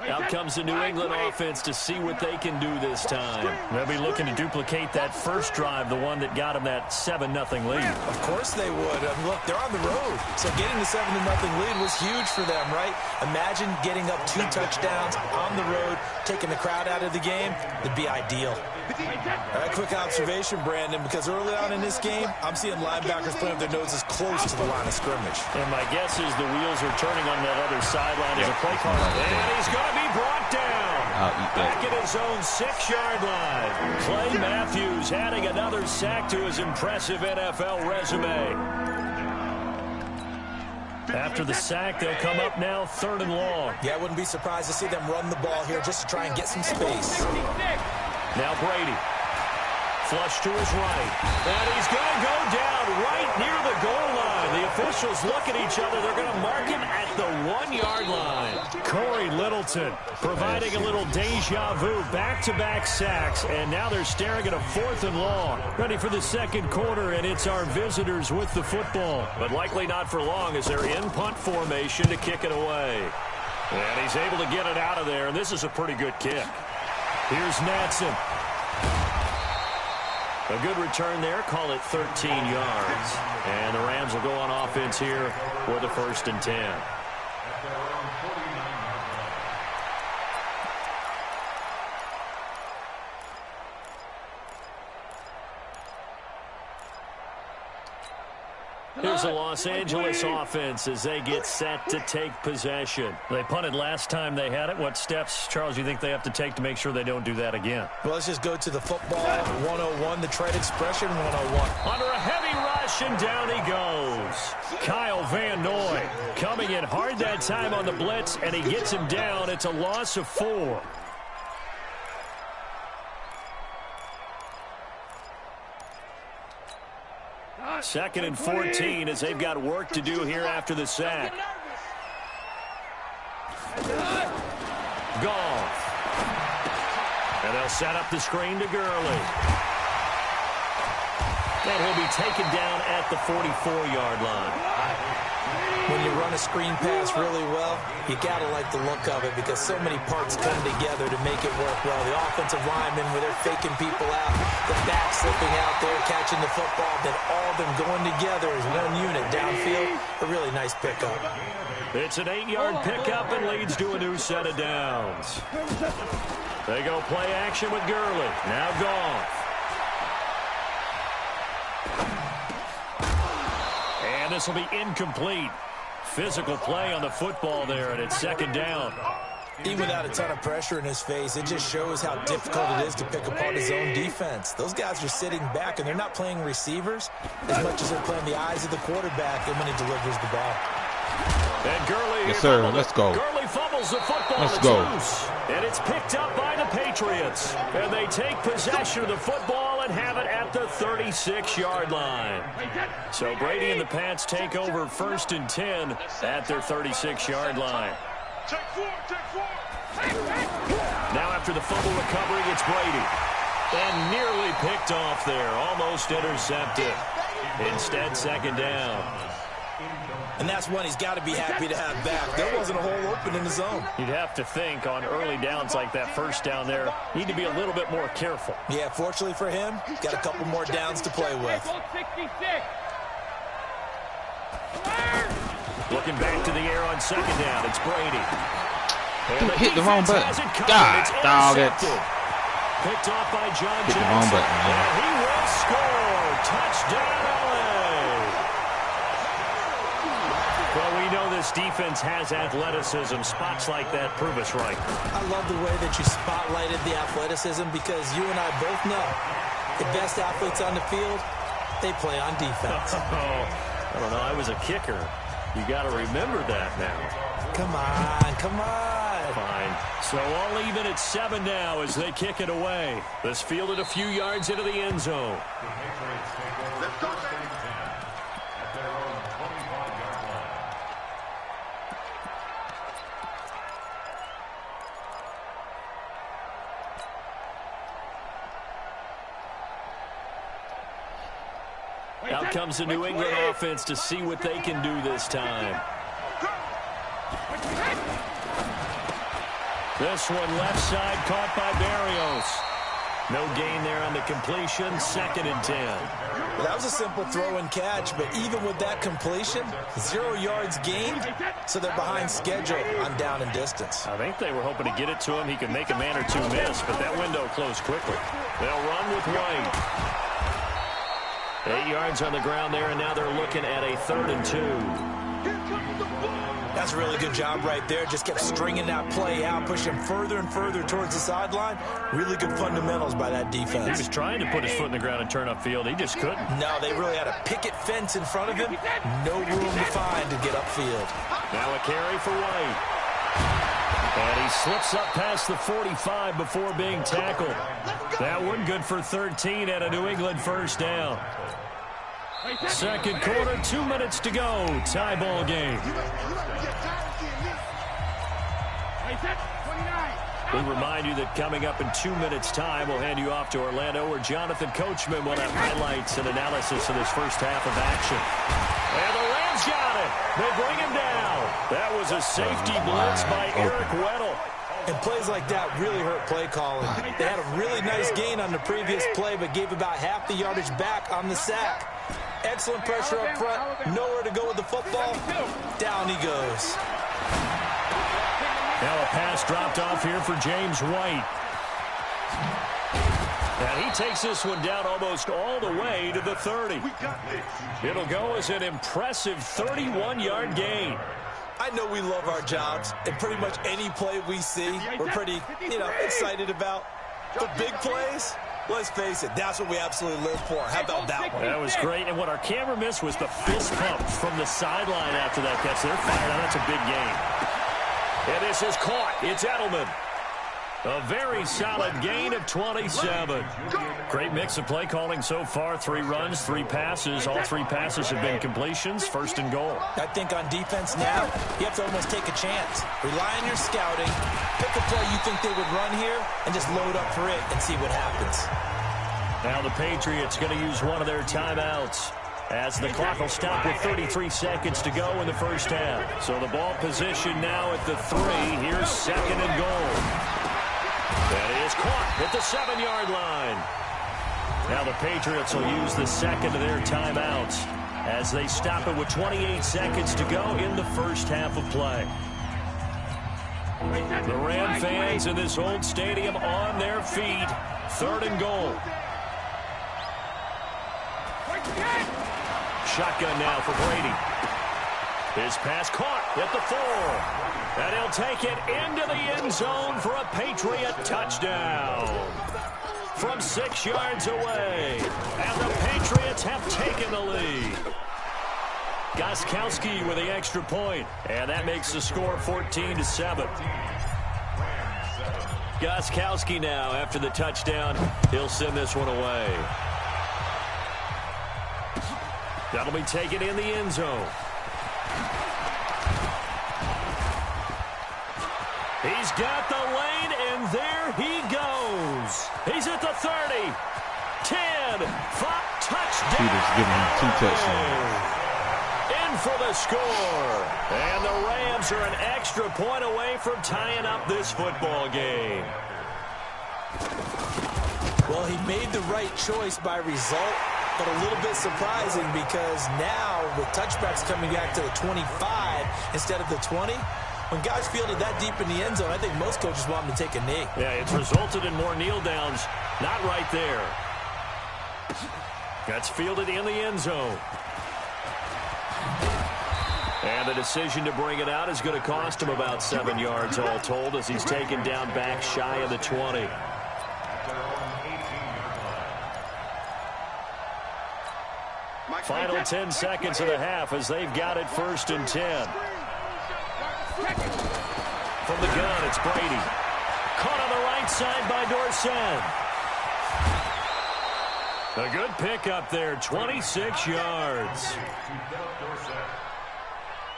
Out comes the New England offense to see what they can do this time. They'll be looking to duplicate that first drive, the one that got them that 7-0 lead. Of course they would. Look, they're on the road. So getting the 7-0 lead was huge for them, right? Imagine getting up 2 touchdowns on the road, taking the crowd out of the game. It'd be ideal. All right, quick observation, Brandon, because early on in this game, I'm seeing linebackers putting up their noses close to the line of scrimmage. And my guess is the wheels are turning on that other sideline as a play caller. And he's going to be brought down. I'll eat that. Back at his own 6-yard line. Clay Matthews adding another sack to his impressive NFL resume. After the sack, they'll come up now 3rd and long. Yeah, I wouldn't be surprised to see them run the ball here just to try and get some space. Now Brady. Flush to his right. And he's going to go down right near the goal line. The officials look at each other. They're going to mark him at the 1-yard line. Corey Littleton providing a little deja vu. Back-to-back sacks. And now they're staring at a 4th and long. Ready for the 2nd quarter, and it's our visitors with the football. But likely not for long as they're in punt formation to kick it away. And he's able to get it out of there, and this is a pretty good kick. Here's Natson. A good return there. Call it 13 yards. And the Rams will go on offense here for the 1st and 10. Here's the Los Angeles offense as they get set to take possession. They punted last time they had it. What steps, Charles, do you think they have to take to make sure they don't do that again? Well, let's just go to the football 101, the trade expression 101. Under a heavy rush, and down he goes. Kyle Van Noy coming in hard that time on the blitz, and he gets him down. It's a loss of 4. Second and 14 as they've got work to do here after the sack. Goff. And they'll set up the screen to Gurley. And he'll be taken down at the 44-yard line. When you run a screen pass really well, you got to like the look of it because so many parts come together to make it work well. The offensive linemen, where they're faking people out, the back slipping out there, catching the football, then all of them going together as one unit downfield. A really nice pickup. It's an 8-yard pickup and leads to a new set of downs. They go play action with Gurley. Now Goff. And this will be incomplete. Physical play on the football there, and it's 2nd down. Even without a ton of pressure in his face, it just shows how difficult it is to pick apart his own defense. Those guys are sitting back, and they're not playing receivers as much as they're playing the eyes of the quarterback when he delivers the ball. And Gurley, yes, sir. Let's go. Gurley fumbles the football. Let's go. Loose. And it's picked up by the Patriots. And they take possession of the football and have it at the 36-yard line. So Brady and the Pats take over 1st and 10 at their 36-yard line. Now after the fumble recovery, it's Brady. And nearly picked off there. Almost intercepted. Instead, 2nd down. And that's one he's got to be happy to have back. There wasn't a hole open in the zone. You'd have to think on early downs like that 1st down there, need to be a little bit more careful. Yeah, fortunately for him, got a couple more downs to play with. Looking back to the air on 2nd down, it's Brady. Dude, hit the wrong button. God, dog it. Picked off by John Hit Jackson. the wrong button, man. And he will score. Touchdown, LA. Well, we know this defense has athleticism. Spots like that prove us right. I love the way that you spotlighted the athleticism because you and I both know the best athletes on the field, they play on defense. I don't know. I was a kicker. You got to remember that now. Come on, come on. Fine. So all even at 7 now as they kick it away. This fielded a few yards into the end zone. Out comes the New England offense to see what they can do this time. This one left side caught by Barrios. No gain there on the completion. 2nd and 10. Well, that was a simple throw and catch, but even with that completion, 0 yards gained, so they're behind schedule on down and distance. I think they were hoping to get it to him. He could make a man or two miss, but that window closed quickly. They'll run with White. 8 yards on the ground there, and now they're looking at a 3rd and 2. That's a really good job right there. Just kept stringing that play out, pushing him further and further towards the sideline. Really good fundamentals by that defense. He was trying to put his foot in the ground and turn upfield. He just couldn't. No, they really had a picket fence in front of him. No room to find to get upfield. Now a carry for White. And he slips up past the 45 before being tackled. That one good for 13 and a New England first down. Second quarter, 2 minutes to go. Tie ball game. We remind you that coming up in 2 minutes' time, we'll hand you off to Orlando, where Jonathan Coachman will have highlights and analysis of this first half of action. And the Rams got it. They bring him down. That was a safety blitz by Eric Weddle. And plays like that really hurt play calling. They had a really nice gain on the previous play, but gave about half the yardage back on the sack. Excellent pressure up front. Nowhere to go with the football. Down he goes. Now a pass dropped off here for James White. And he takes this one down almost all the way to the 30. It'll go as an impressive 31-yard gain. I know we love our jobs, and pretty much any play we see, we're pretty, excited about. The big plays, let's face it, that's what we absolutely live for. How about that one? That was great, and what our camera missed was the fist pump from the sideline after that catch. They're fired on. That's a big game. And this is caught. It's Edelman. A very solid gain of 27. Great mix of play calling so far. 3 runs, 3 passes. All 3 passes have been completions. First and goal. I think on defense now, you have to almost take a chance. Rely on your scouting. Pick a play you think they would run here and just load up for it and see what happens. Now the Patriots going to use one of their timeouts, as the clock will stop with 33 seconds to go in the first half. So the ball position now at the 3. Here's second and goal. That is caught at the 7-yard line. Now the Patriots will use the second of their timeouts as they stop it with 28 seconds to go in the first half of play. The Ram fans in this old stadium on their feet. Third and goal. Shotgun now for Brady. His pass caught at the 4. And he'll take it into the end zone for a Patriot touchdown. From 6 yards away. And the Patriots have taken the lead. Gostkowski with the extra point. And that makes the score 14-7. Gostkowski now, after the touchdown, he'll send this one away. That'll be taken in the end zone. He's got the lane, and there he goes. He's at the 30, 10, 5, touchdown. Peter's giving him 2 touchdowns. In for the score. And the Rams are an extra point away from tying up this football game. Well, he made the right choice by result, but a little bit surprising because now with touchbacks coming back to the 25 instead of the 20, when guys fielded that deep in the end zone, I think most coaches want them to take a knee. Yeah, it's resulted in more kneel downs. Not right there. That's fielded in the end zone. And the decision to bring it out is going to cost him about 7 yards all told, as he's taken down back shy of the 20. Final 10 seconds of the half as they've got it 1st and 10. From the gun, it's Brady. Caught on the right side by Dorsett. A good pickup there, 26 yards.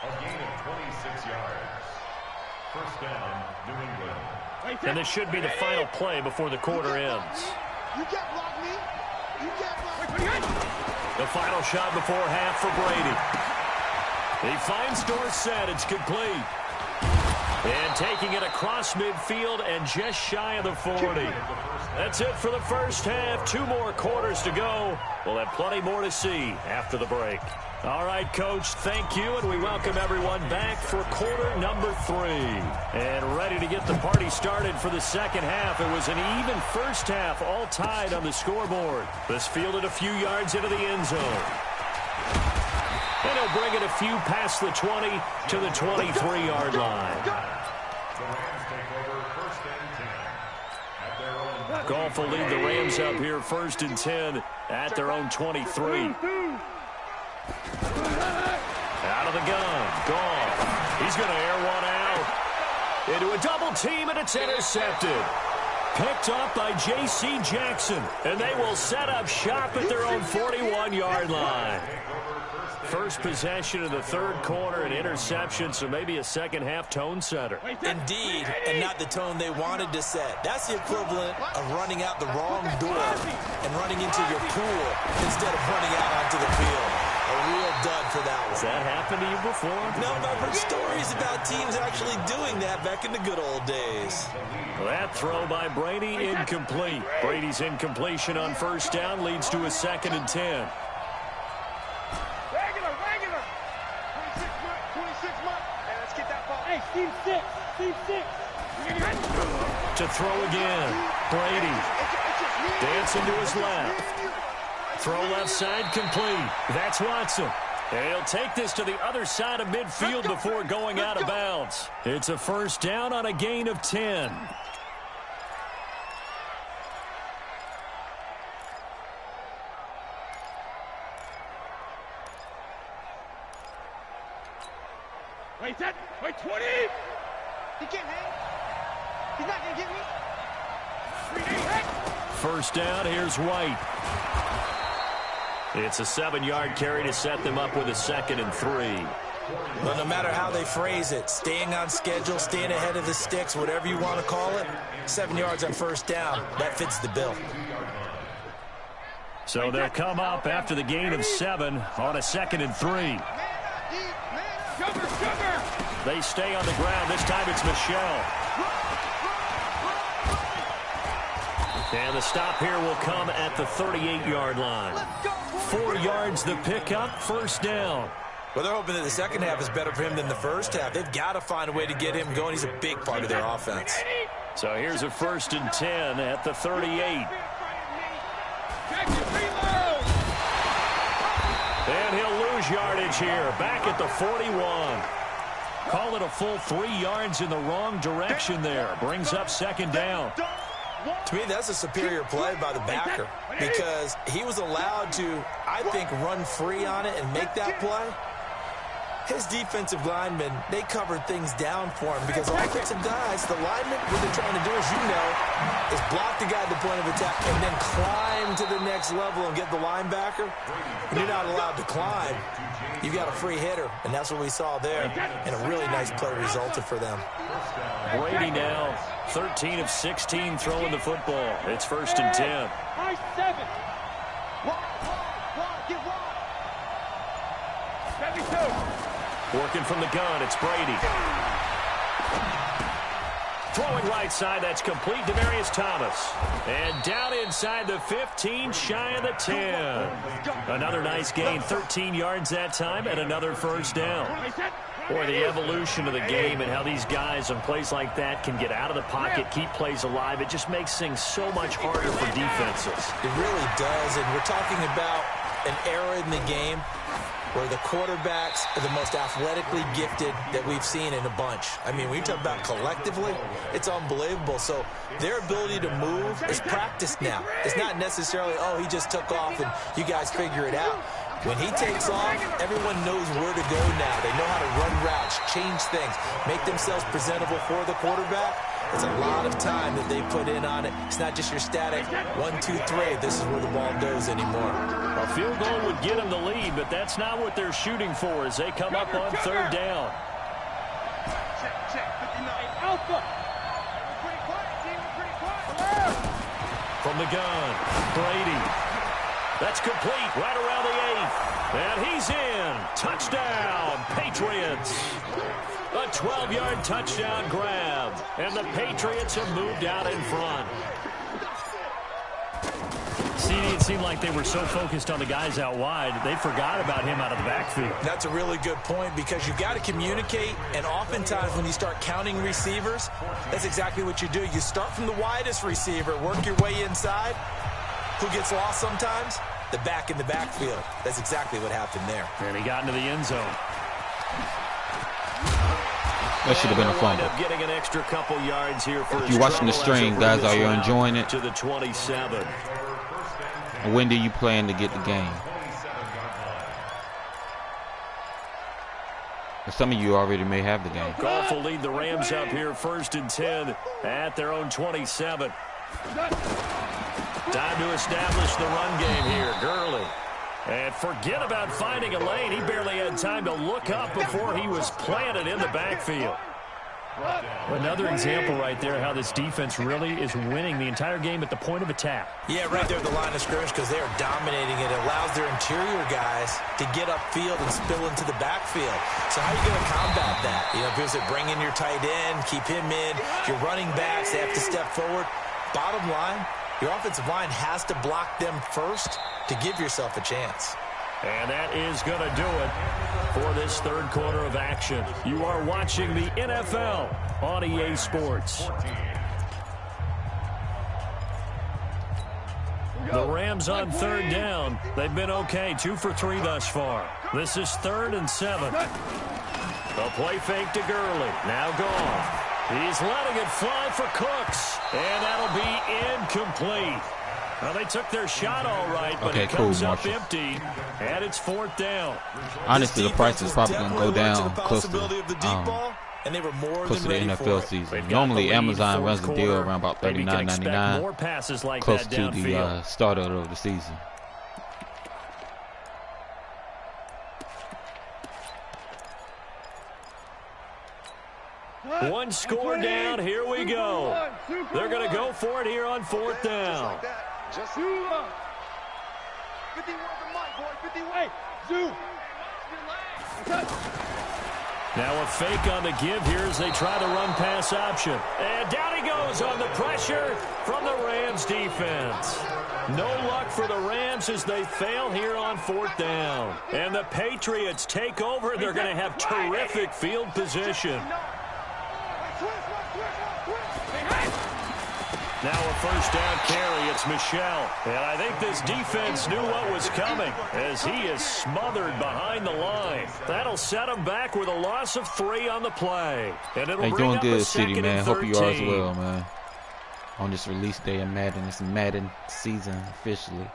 A gain of 26 yards. First down, New England. And this should be the final play before the quarter ends. You can't block me. You can't block me. The final shot before half for Brady. He finds Dorsett. It's complete. And taking it across midfield and just shy of the 40. That's it for the first half. 2 more quarters to go. We'll have plenty more to see after the break. All right, Coach, thank you, and we welcome everyone back for quarter number 3. And ready to get the party started for the second half. It was an even first half, all tied on the scoreboard. This fielded a few yards into the end zone. And he'll bring it a few past the 20 to the 23-yard line. The Rams take over first and 10 at their own. Goff will lead the Rams up here first and 10 at their own 23. Out of the gun, Goff. He's going to air one out. Into a double team, and it's intercepted. Picked up by J.C. Jackson, and they will set up shop at their own 41-yard line. First possession of the third quarter, an interception, so maybe a second-half tone setter. Indeed, and not the tone they wanted to set. That's the equivalent of running out the wrong door and running into your pool instead of running out onto the field. A real dud for that one. Has that happened to you before? No, I've heard stories about teams actually doing that back in the good old days. That throw by Brady, incomplete. Brady's incompletion on first down leads to a 2nd and 10. Regular. 26 months. Hey, let's get that ball. Hey, Steve 6. To throw again. Brady dancing to his left. Throw left side complete. That's Watson. And he'll take this to the other side of midfield before going out of bounds. It's a first down on a gain of 10. Wait, 20. He can't hang. He's not going to get me. First down, here's White. It's a 7-yard carry to set them up with a 2nd and 3. Well, no matter how they phrase it, staying on schedule, staying ahead of the sticks, whatever you want to call it, 7 yards on first down, that fits the bill. So they'll come up after the gain of 7 on a 2nd and 3. They stay on the ground. This time it's Michelle. And the stop here will come at the 38-yard line. 4 yards the pickup, first down. Well, they're hoping that the second half is better for him than the first half. They've got to find a way to get him going. He's a big part of their offense. So here's a 1st and 10 at the 38. And he'll lose yardage here, back at the 41. Call it a full 3 yards in the wrong direction there. Brings up 2nd down. To me, that's a superior play by the backer because he was allowed to, I think, run free on it and make that play. His defensive linemen, they covered things down for him because offensive guys, the linemen, what they're trying to do, as you know, is block the guy at the point of attack and then climb to the next level and get the linebacker. When you're not allowed to climb, you got a free hitter, and that's what we saw there, and a really nice play resulted for them. Brady now 13 of 16 throwing the football. It's 1st and 10. High 7. Get wide. 72. Working from the gun, it's Brady. Throwing right side, that's complete. Demaryius Thomas. And down inside the 15, shy of the 10. Another nice gain, 13 yards that time, and another first down. Boy, the evolution of the game and how these guys on plays like that can get out of the pocket, keep plays alive, it just makes things so much harder for defenses. It really does, and we're talking about an era in the game where the quarterbacks are the most athletically gifted that we've seen in a bunch. I mean, when you talk about collectively, it's unbelievable. So their ability to move is practiced now. It's not necessarily, oh, he just took off and you guys figure it out. When he takes off, everyone knows where to go now. They know how to run routes, change things, make themselves presentable for the quarterback. It's a lot of time that they put in on it. It's not just your static 1, 2, 3. This is where the ball goes anymore. A field goal would get them the lead, but that's not what they're shooting for as they come up on 3rd down. Check. 59. Alpha. Pretty quiet, team. Pretty quiet. From the gun, Brady. That's complete right around the 8th. And he's in. Touchdown, Patriots. A 12-yard touchdown grab. And the Patriots have moved out in front. It seemed like they were so focused on the guys out wide, they forgot about him out of the backfield. That's a really good point because you've got to communicate, and oftentimes when you start counting receivers, that's exactly what you do. You start from the widest receiver, work your way inside. Who gets lost sometimes? the back in the backfield. That's exactly what happened there. And he got into the end zone. That should have been a fumble. Getting an extra couple yards here for if you're watching the stream, guys, are you enjoying it? To the 27. When do you plan to get the game? Some of you already may have the game. Goff will lead the Rams up here 1st and 10 at their own 27. Time to establish the run game here. Gurley. And forget about finding a lane. He barely had time to look up before he was planted in the backfield. Another example right there how this defense really is winning the entire game at the point of attack. Yeah, right there at the line of scrimmage because they are dominating it. It allows their interior guys to get upfield and spill into the backfield. So how are you going to combat that? You know, if you bring in your tight end, keep him in, your running backs, they have to step forward. Bottom line, your offensive line has to block them first to give yourself a chance. And that is going to do it for this third quarter of action. You are watching the NFL on EA Sports. The Rams on third down. They've been okay, 2 for 3 thus far. This is 3rd and 7. A play fake to Gurley. Now gone. He's letting it fly for Cooks. And that'll be incomplete. Well, they took their shot all right, but it comes up empty, and it's 4th down. Honestly, the price is probably going to go down close to the NFL season. Normally, Amazon runs the deal around about $39.99, close to the start of the season. One score down, here we go. They're going to go for it here on 4th down. Just 51 the mic, boy. 51. Zoo. Now a fake on the give here as they try to run pass option. And down he goes on the pressure from the Rams defense. No luck for the Rams as they fail here on 4th down. And the Patriots take over. They're going to have terrific field position. Now a 1st down carry. It's Michel. And I think this defense knew what was coming as he is smothered behind the line. That'll set him back with a loss of 3 on the play. And it'll bring doing up good, a City, second man. and Hope you are as 13. well, man. On this release day of Madden. It's Madden season officially.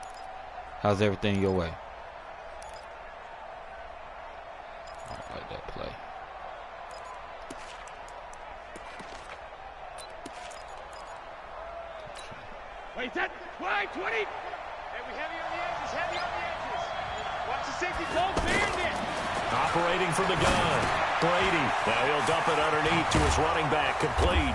How's everything your way? I like that play. Wait, that. Wide, 20. Hey, we heavy on the edges, heavy on the edges. Watch the safety, don't bend it. Operating from the gun. Brady. Now he'll dump it underneath to his running back. Complete.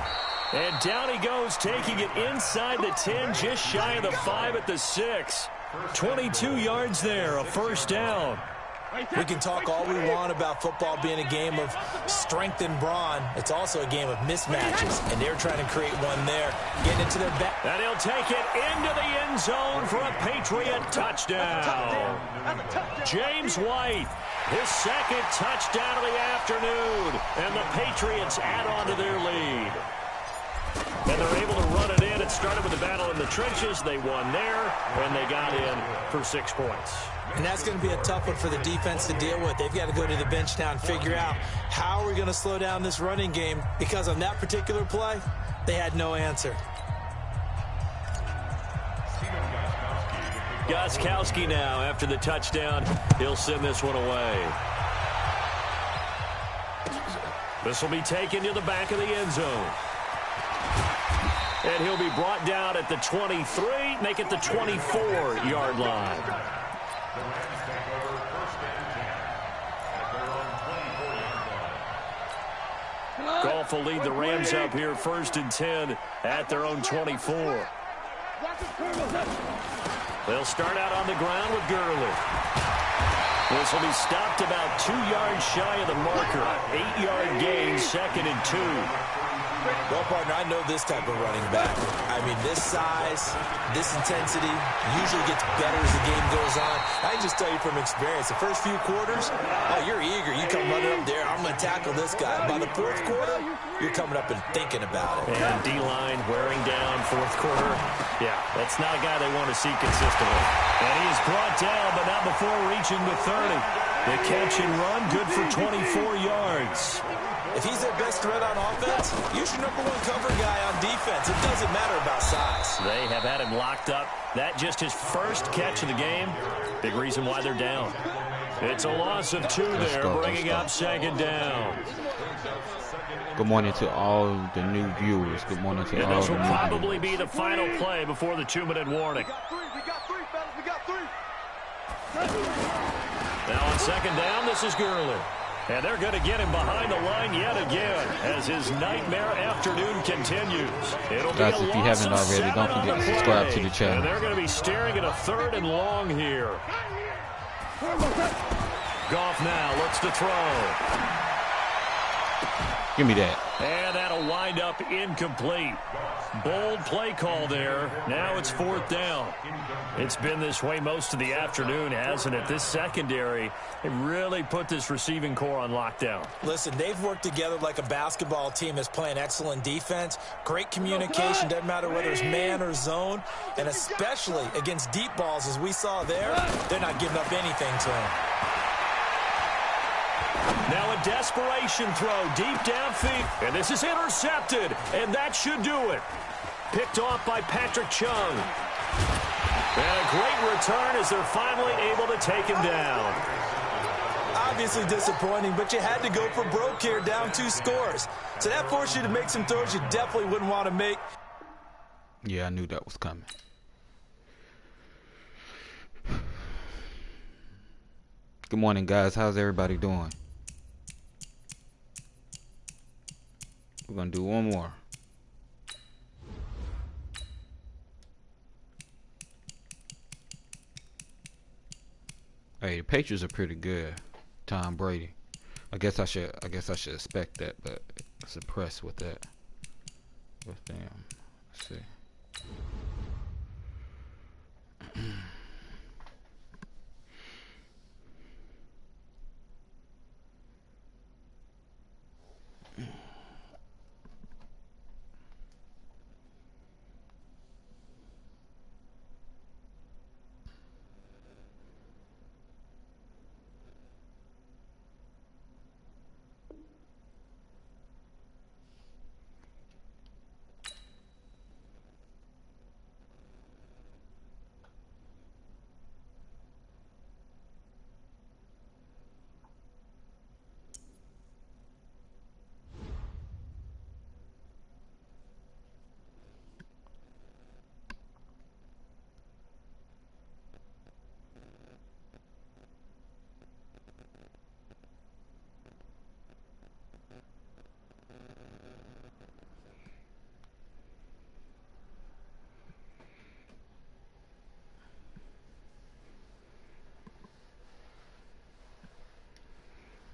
And down he goes, taking it inside the 10, just shy of the 5 at the 6. 22 yards there, a 1st down. We can talk all we want about football being a game of strength and brawn. It's also a game of mismatches, and they're trying to create one there. Getting into their back. And he'll take it into the end zone for a Patriot touchdown. James White, his 2nd touchdown of the afternoon. And the Patriots add on to their lead. And they're able to run it in. It started with a battle in the trenches. They won there, and they got in for 6 points. And that's going to be a tough one for the defense to deal with. They've got to go to the bench now and figure out how we're going to slow down this running game, because on that particular play, they had no answer. Gostkowski now after the touchdown. He'll send this one away. This will be taken to the back of the end zone. And he'll be brought down at the 23, make it the 24-yard line. The Rams take over 1st and 10 at their own 24-yard line. Goff will lead the Rams up here 1st and 10 at their own 24. They'll start out on the ground with Gurley. This will be stopped about 2 yards shy of the marker. 8-yard gain, 2nd and 2. Well, partner, I know this type of running back. I mean, this size, this intensity usually gets better as the game goes on. I can just tell you from experience, the first few quarters, oh, you're eager. You come running up there, I'm going to tackle this guy. By the 4th quarter, you're coming up and thinking about it. And D-line wearing down 4th quarter. Yeah, that's not a guy they want to see consistently. And he is brought down, but not before reaching the 30. The catch and run, good for 24 yards. If he's their best threat on offense, use your #1 cover guy on defense. It doesn't matter about size. They have had him locked up. That just his first catch of the game. Big reason why they're down. It's a loss of 2 there, bringing up 2nd down. Good morning to all the new viewers. Good morning to all the new viewers. This will probably be the final play before the 2-minute warning. We got three, fellas. We got three. Now on 2nd down, this is Gurley. And they're going to get him behind the line yet again as his nightmare afternoon continues. It'll Guys, be a if you loss haven't of already, 7 don't on forget the to subscribe play. to the channel. And they're going to be staring at a 3rd and long here. Goff now looks to throw. Give me that. And that'll wind up incomplete. Bold play call there. Now it's 4th down. It's been this way most of the afternoon, hasn't it? This secondary, they really put this receiving core on lockdown. Listen, they've worked together like a basketball team that's playing excellent defense. Great communication, doesn't matter whether it's man or zone. And especially against deep balls, as we saw there, they're not giving up anything to him. Now a desperation throw deep downfield. And this is intercepted. And that should do it. Picked off by Patrick Chung. And a great return as they're finally able to take him down. Obviously disappointing, but you had to go for broke here, down 2 scores. So that forced you to make some throws you definitely wouldn't want to make. Yeah, I knew that was coming. Good morning, guys. How's everybody doing? We're going to do one more. Hey, the Patriots are pretty good. Tom Brady. I guess I should expect that, but I was impressed with that. With them. Let's see.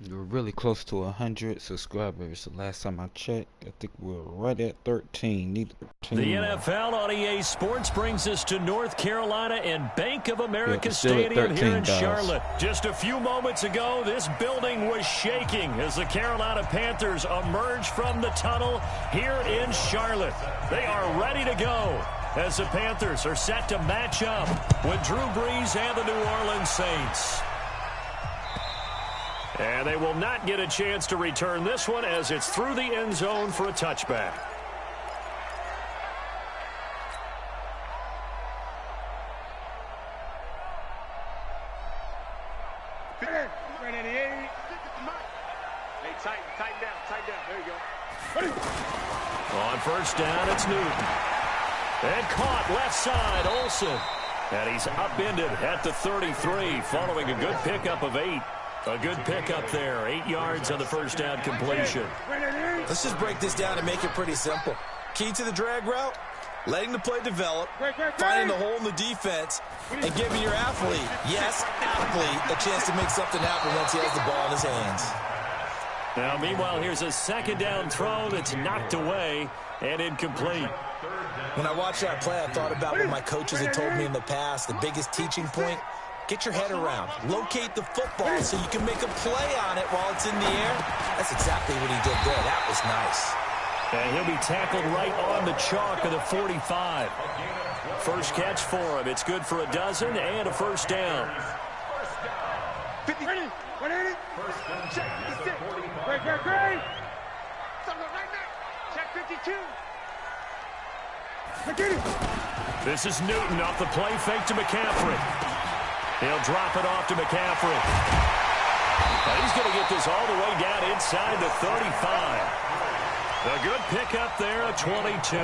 We're really close to 100 subscribers. The last time I checked, I think we're right at 13. Need 13 The more. NFL on EA Sports brings us to North Carolina and Bank of America still at Stadium 13, here in guys. Charlotte. Just a few moments ago, this building was shaking as the Carolina Panthers emerged from the tunnel here in Charlotte. They are ready to go as the Panthers are set to match up with Drew Brees and the New Orleans Saints. And they will not get a chance to return this one as it's through the end zone for a touchback. Hey, tighten down. There you go. On 1st down, it's Newton. And caught left side, Olsen. And he's upended at the 33 following a good pickup of 8. A good pickup there. 8 yards on the 1st down completion. Let's just break this down and make it pretty simple. Key to the drag route, letting the play develop, finding the hole in the defense, and giving your athlete, yes, athlete, a chance to make something happen once he has the ball in his hands. Now, meanwhile, here's a 2nd down throw that's knocked away and incomplete. When I watched that play, I thought about what my coaches had told me in the past. The biggest teaching point, get your head around. Locate the football so you can make a play on it while it's in the air. That's exactly what he did there. That was nice. And he'll be tackled right on the chalk of the 45. First catch for him. It's good for a dozen and a first down. 50. 180. Check 56. Great. Check 52. This is Newton off the play fake to McCaffrey. He'll drop it off to McCaffrey. And he's going to get this all the way down inside the 35. A good pickup there, a 22.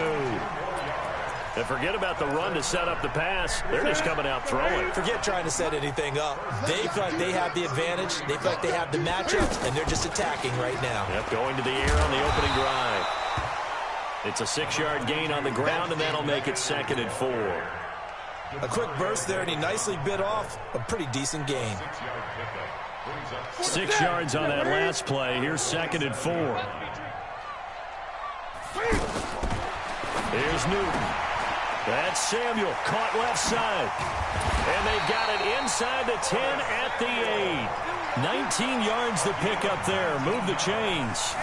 And forget about the run to set up the pass. They're just coming out throwing. Forget trying to set anything up. They feel like they have the advantage. They feel like they have the matchups, and they're just attacking right now. Yep, going to the air on the opening drive. It's a 6-yard gain on the ground, and that'll make it 2nd and 4. A quick burst there, and he nicely bit off a pretty decent gain. 6 yards on that last play. Here's 2nd and 4. Here's Newton. That's Samuel, caught left side. And they've got it inside the 10 at the 8. 19 yards to pick up there. Move the chains.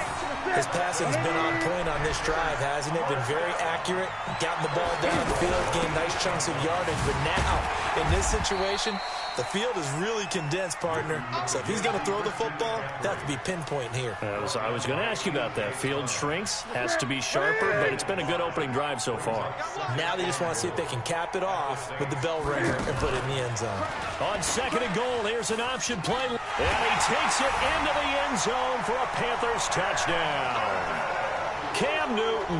His passing's been on point on this drive, hasn't it? Been very accurate, gotten the ball downfield, gained nice chunks of yardage. But now, in this situation, the field is really condensed, partner. So if he's going to throw the football, that would be pinpoint here. I was going to ask you about that. Field shrinks, has to be sharper, but it's been a good opening drive so far. Now they just want to see if they can cap it off with the bell ringer and put it in the end zone. On 2nd and goal, here's an option play. And he takes it into the end zone for a Panthers touchdown. Cam Newton,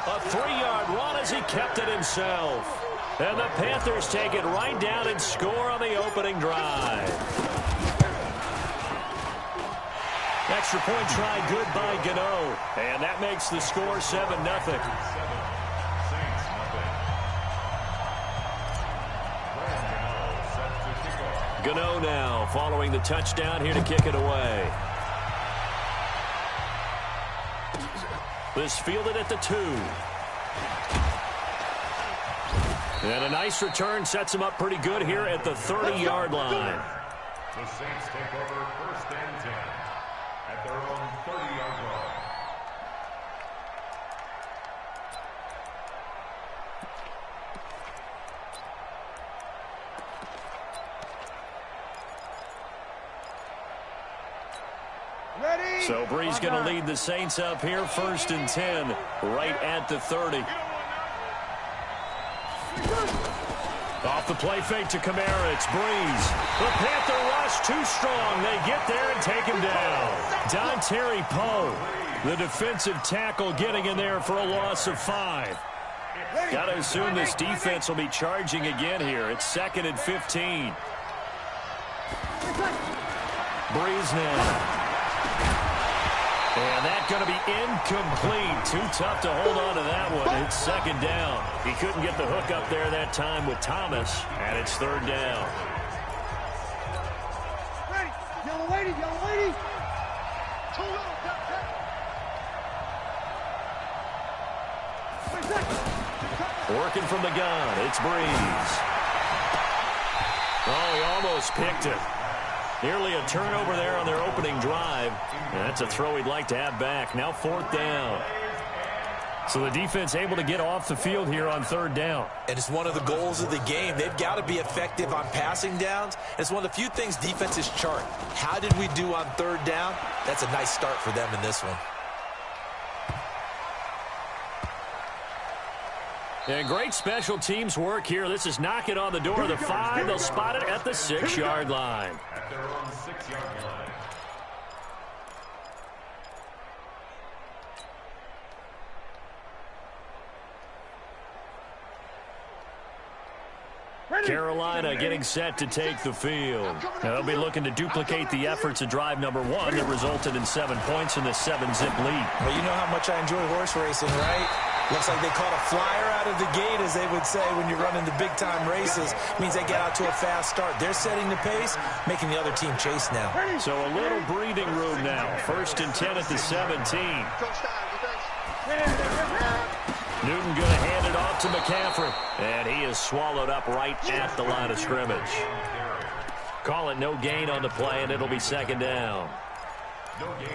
a 3-yard run as he kept it himself. And the Panthers take it right down and score on the opening drive. Extra point try good by Gano. And that makes the score 7-0. Gano now following the touchdown here to kick it away. This fielded at the 2. And a nice return sets him up pretty good here at the 30-yard line. The Saints take over 1st and 10 at their own 30-yard line. So Bree's going to lead the Saints up here, 1st and 10, right at the 30. Off the play fake to Kamara, it's Breeze. The Panther rush too strong. They get there and take him down. Dontari Poe, the defensive tackle, getting in there for a loss of 5. Got to assume this defense will be charging again here. It's 2nd and 15. Breeze now. And that's going to be incomplete. Too tough to hold on to that one. It's 2nd down. He couldn't get the hook up there that time with Thomas, and it's 3rd down. Ready. Yellow lady. Too little. Working from the gun, it's Breeze. Oh, he almost picked it. Nearly a turnover there on their opening drive. And that's a throw he'd like to have back. Now 4th down. So the defense able to get off the field here on 3rd down. And it's one of the goals of the game. They've got to be effective on passing downs. It's one of the few things defenses chart. How did we do on 3rd down? That's a nice start for them in this one. And great special teams work here. This is knocking on the door of the 5. They'll spot it at the 6-yard line. At their own 6-yard line. Carolina getting set to take the field. Now they'll be looking to duplicate the efforts of drive number 1 that resulted in 7 points in the 7-zip lead. Well, you know how much I enjoy horse racing, right? Looks like they caught a flyer out of the gate, as they would say when you're running the big-time races. Means they get out to a fast start. They're setting the pace, making the other team chase now. So a little breathing room now. 1st and 10 at the 17. Newton going to hand it off to McCaffrey. And he is swallowed up right at the line of scrimmage. Call it no gain on the play, and it'll be 2nd down.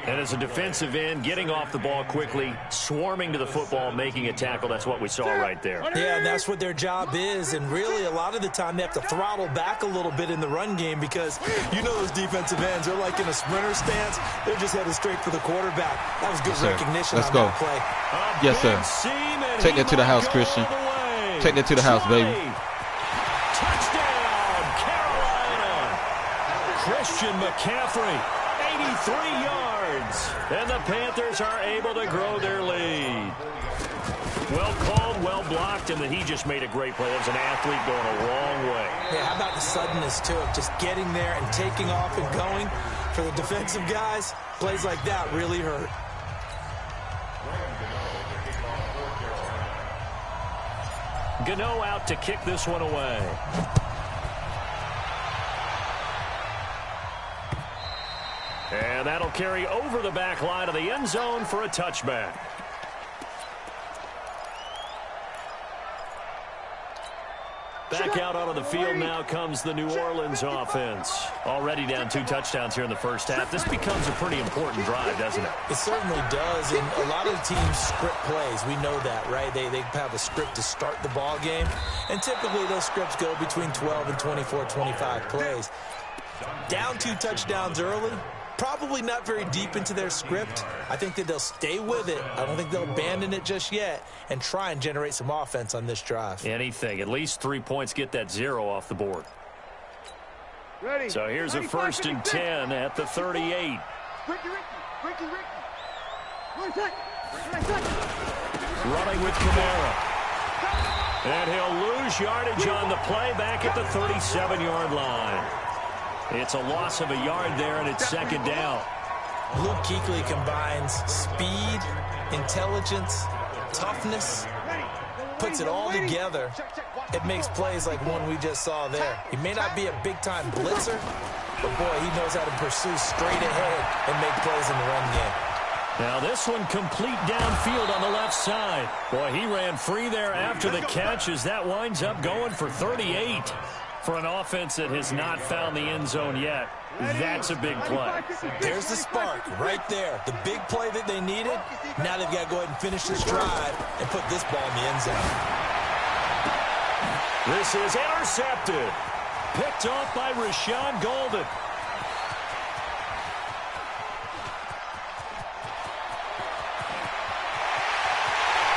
And as a defensive end, getting off the ball quickly, swarming to the football, making a tackle, that's what we saw right there. Yeah, and that's what their job is. And really, a lot of the time, they have to throttle back a little bit in the run game because you know those defensive ends, they're like in a sprinter stance. They're just headed straight for the quarterback. That was good recognition on that play. Yes, sir. Take that to the house, Christian. Take that to the house, baby. Touchdown, Carolina. Christian McCaffrey, 83 yards. And the Panthers are able to grow their lead. Well called, well blocked, and he just made a great play. That was an athlete going a long way. Yeah, how about the suddenness to it? Just getting there and taking off and going. For the defensive guys, plays like that really hurt. Gano out to kick this one away. And that'll carry over the back line of the end zone for a touchback. Back out onto the field now comes the New Orleans offense. Already down 2 touchdowns here in the first half. This becomes a pretty important drive, doesn't it? It certainly does, and a lot of the teams script plays. We know that, right? They have a script to start the ball game, and typically those scripts go between 12 and 24, 25 plays. Down 2 touchdowns early, probably not very deep into their script. I think that they'll stay with it. I don't think they'll abandon it just yet and try and generate some offense on this drive. Anything. At least 3 points, get that 0 off the board. Ready. So here's a 1st and 10 at the 38. Running with Kamara. And he'll lose yardage on the play back at the 37-yard line. It's a loss of a yard there, and it's 2nd down. Luke Kuechly combines speed, intelligence, toughness, puts it all together. It makes plays like one we just saw there. He may not be a big-time blitzer, but, boy, he knows how to pursue straight ahead and make plays in the run game. Now this one complete downfield on the left side. Boy, he ran free there after the catch as that winds up going for 38. For an offense that has not found the end zone yet, that's a big play. There's the spark right there. The big play that they needed. Now they've got to go ahead and finish this drive and put this ball in the end zone. This is intercepted. Picked off by Rashawn Golden.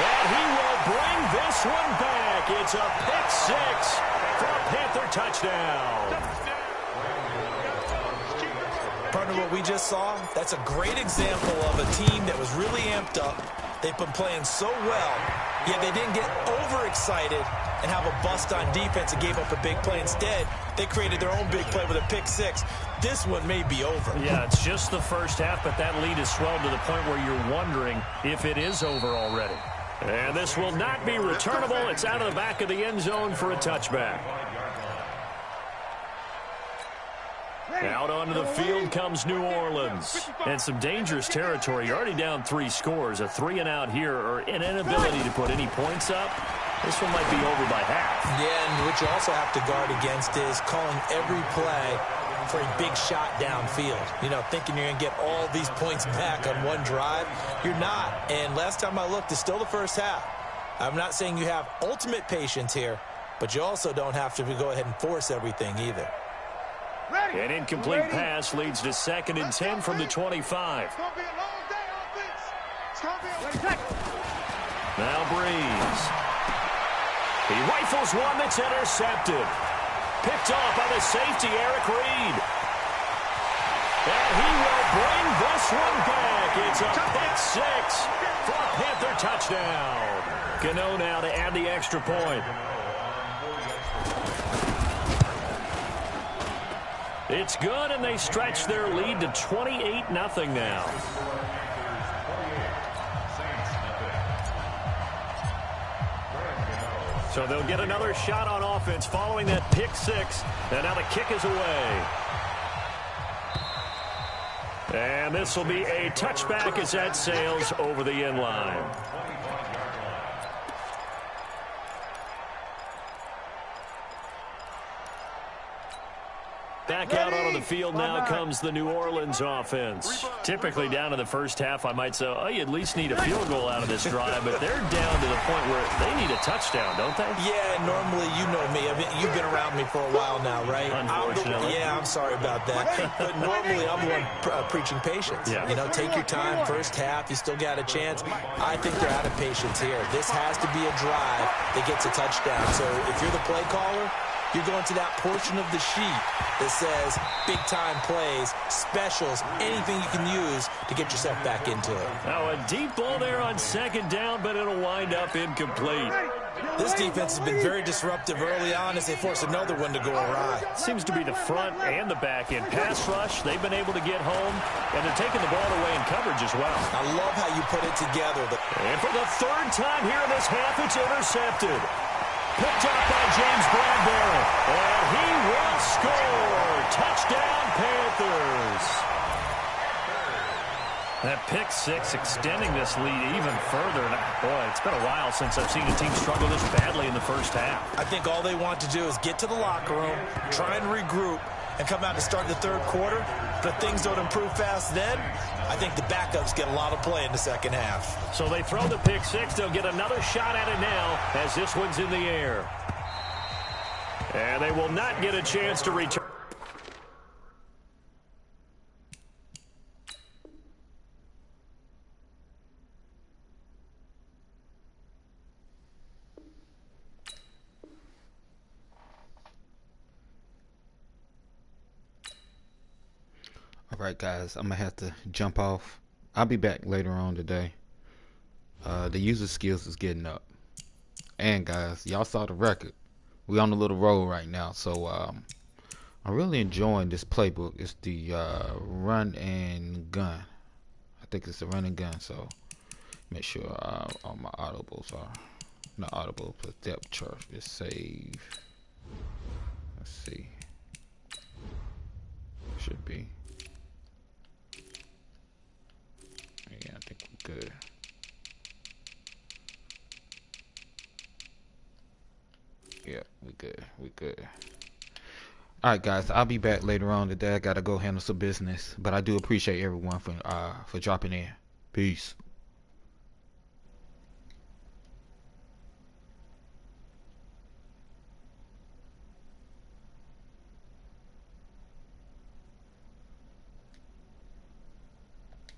And he will bring this one back. It's a pick 6. For a Panther touchdown. Partner, what we just saw, that's a great example of a team that was really amped up. They've been playing so well, yet they didn't get overexcited and have a bust on defense and gave up a big play. Instead, they created their own big play with a pick 6. This one may be over. Yeah, it's just the first half, but that lead has swelled to the point where you're wondering if it is over already. And this will not be returnable. It's out of the back of the end zone for a touchback. Out onto the field comes New Orleans. And some dangerous territory. You're already down 3 scores. A 3-and-out here, or an inability to put any points up. This one might be over by half. Yeah, and what you also have to guard against is calling every play for a big shot downfield. You know, thinking you're going to get all these points back on one drive. You're not. And last time I looked, it's still the first half. I'm not saying you have ultimate patience here, but you also don't have to go ahead and force everything either. An incomplete pass leads to 2nd and 10 from the 25. Now Breeze. He rifles one that's intercepted. Picked off by the safety, Eric Reed. And he will bring this one back. It's a pick 6 for a Panther touchdown. Gano now to add the extra point. It's good, and they stretch their lead to 28-0 now. So they'll get another shot on offense following that pick 6, and now the kick is away. And this will be a touchback as that sails over the end line. Back out onto the field now comes the New Orleans offense. Typically down to the first half, I might say, oh, you at least need a field goal out of this drive, but they're down to the point where they need a touchdown, don't they? Yeah, normally, you know me. I mean, you've been around me for a while now, right? Unfortunately. I'm sorry about that. But normally, I'm the one preaching patience. Yeah. You know, take your time. First half, you still got a chance. I think they're out of patience here. This has to be a drive that gets a touchdown. So if you're the play caller, you're going to that portion of the sheet that says big-time plays, specials, anything you can use to get yourself back into it. Now a deep ball there on second down, but it'll wind up incomplete. This defense has been very disruptive early on as they force another one to go awry. Seems to be the front and the back end. Pass rush, they've been able to get home, and they're taking the ball away in coverage as well. I love how you put it together. And for the third time here in this half, it's intercepted. Picked up by James Bradbury, and he will score. Touchdown, Panthers. That pick six extending this lead even further. And boy, it's been a while since I've seen a team struggle this badly in the first half. I think all they want to do is get to the locker room, try and regroup, and come out to start the third quarter. But if things don't improve fast then, I think the backups get a lot of play in the second half. So they throw the pick six. They'll get another shot at it now as this one's in the air. And they will not get a chance to return. Alright guys, I'm gonna have to jump off. I'll be back later on today. The user skills is getting up. And guys, y'all saw the record. We on a little roll right now. So I'm really enjoying this playbook. It's the run and gun. I think it's the run and gun, so make sure all my audibles are not audible, but depth chart is saved. Let's see. Should be. Yeah, I think we're good. Yeah, we good. We good. Alright guys, I'll be back later on today. I gotta go handle some business. But I do appreciate everyone for dropping in. Peace.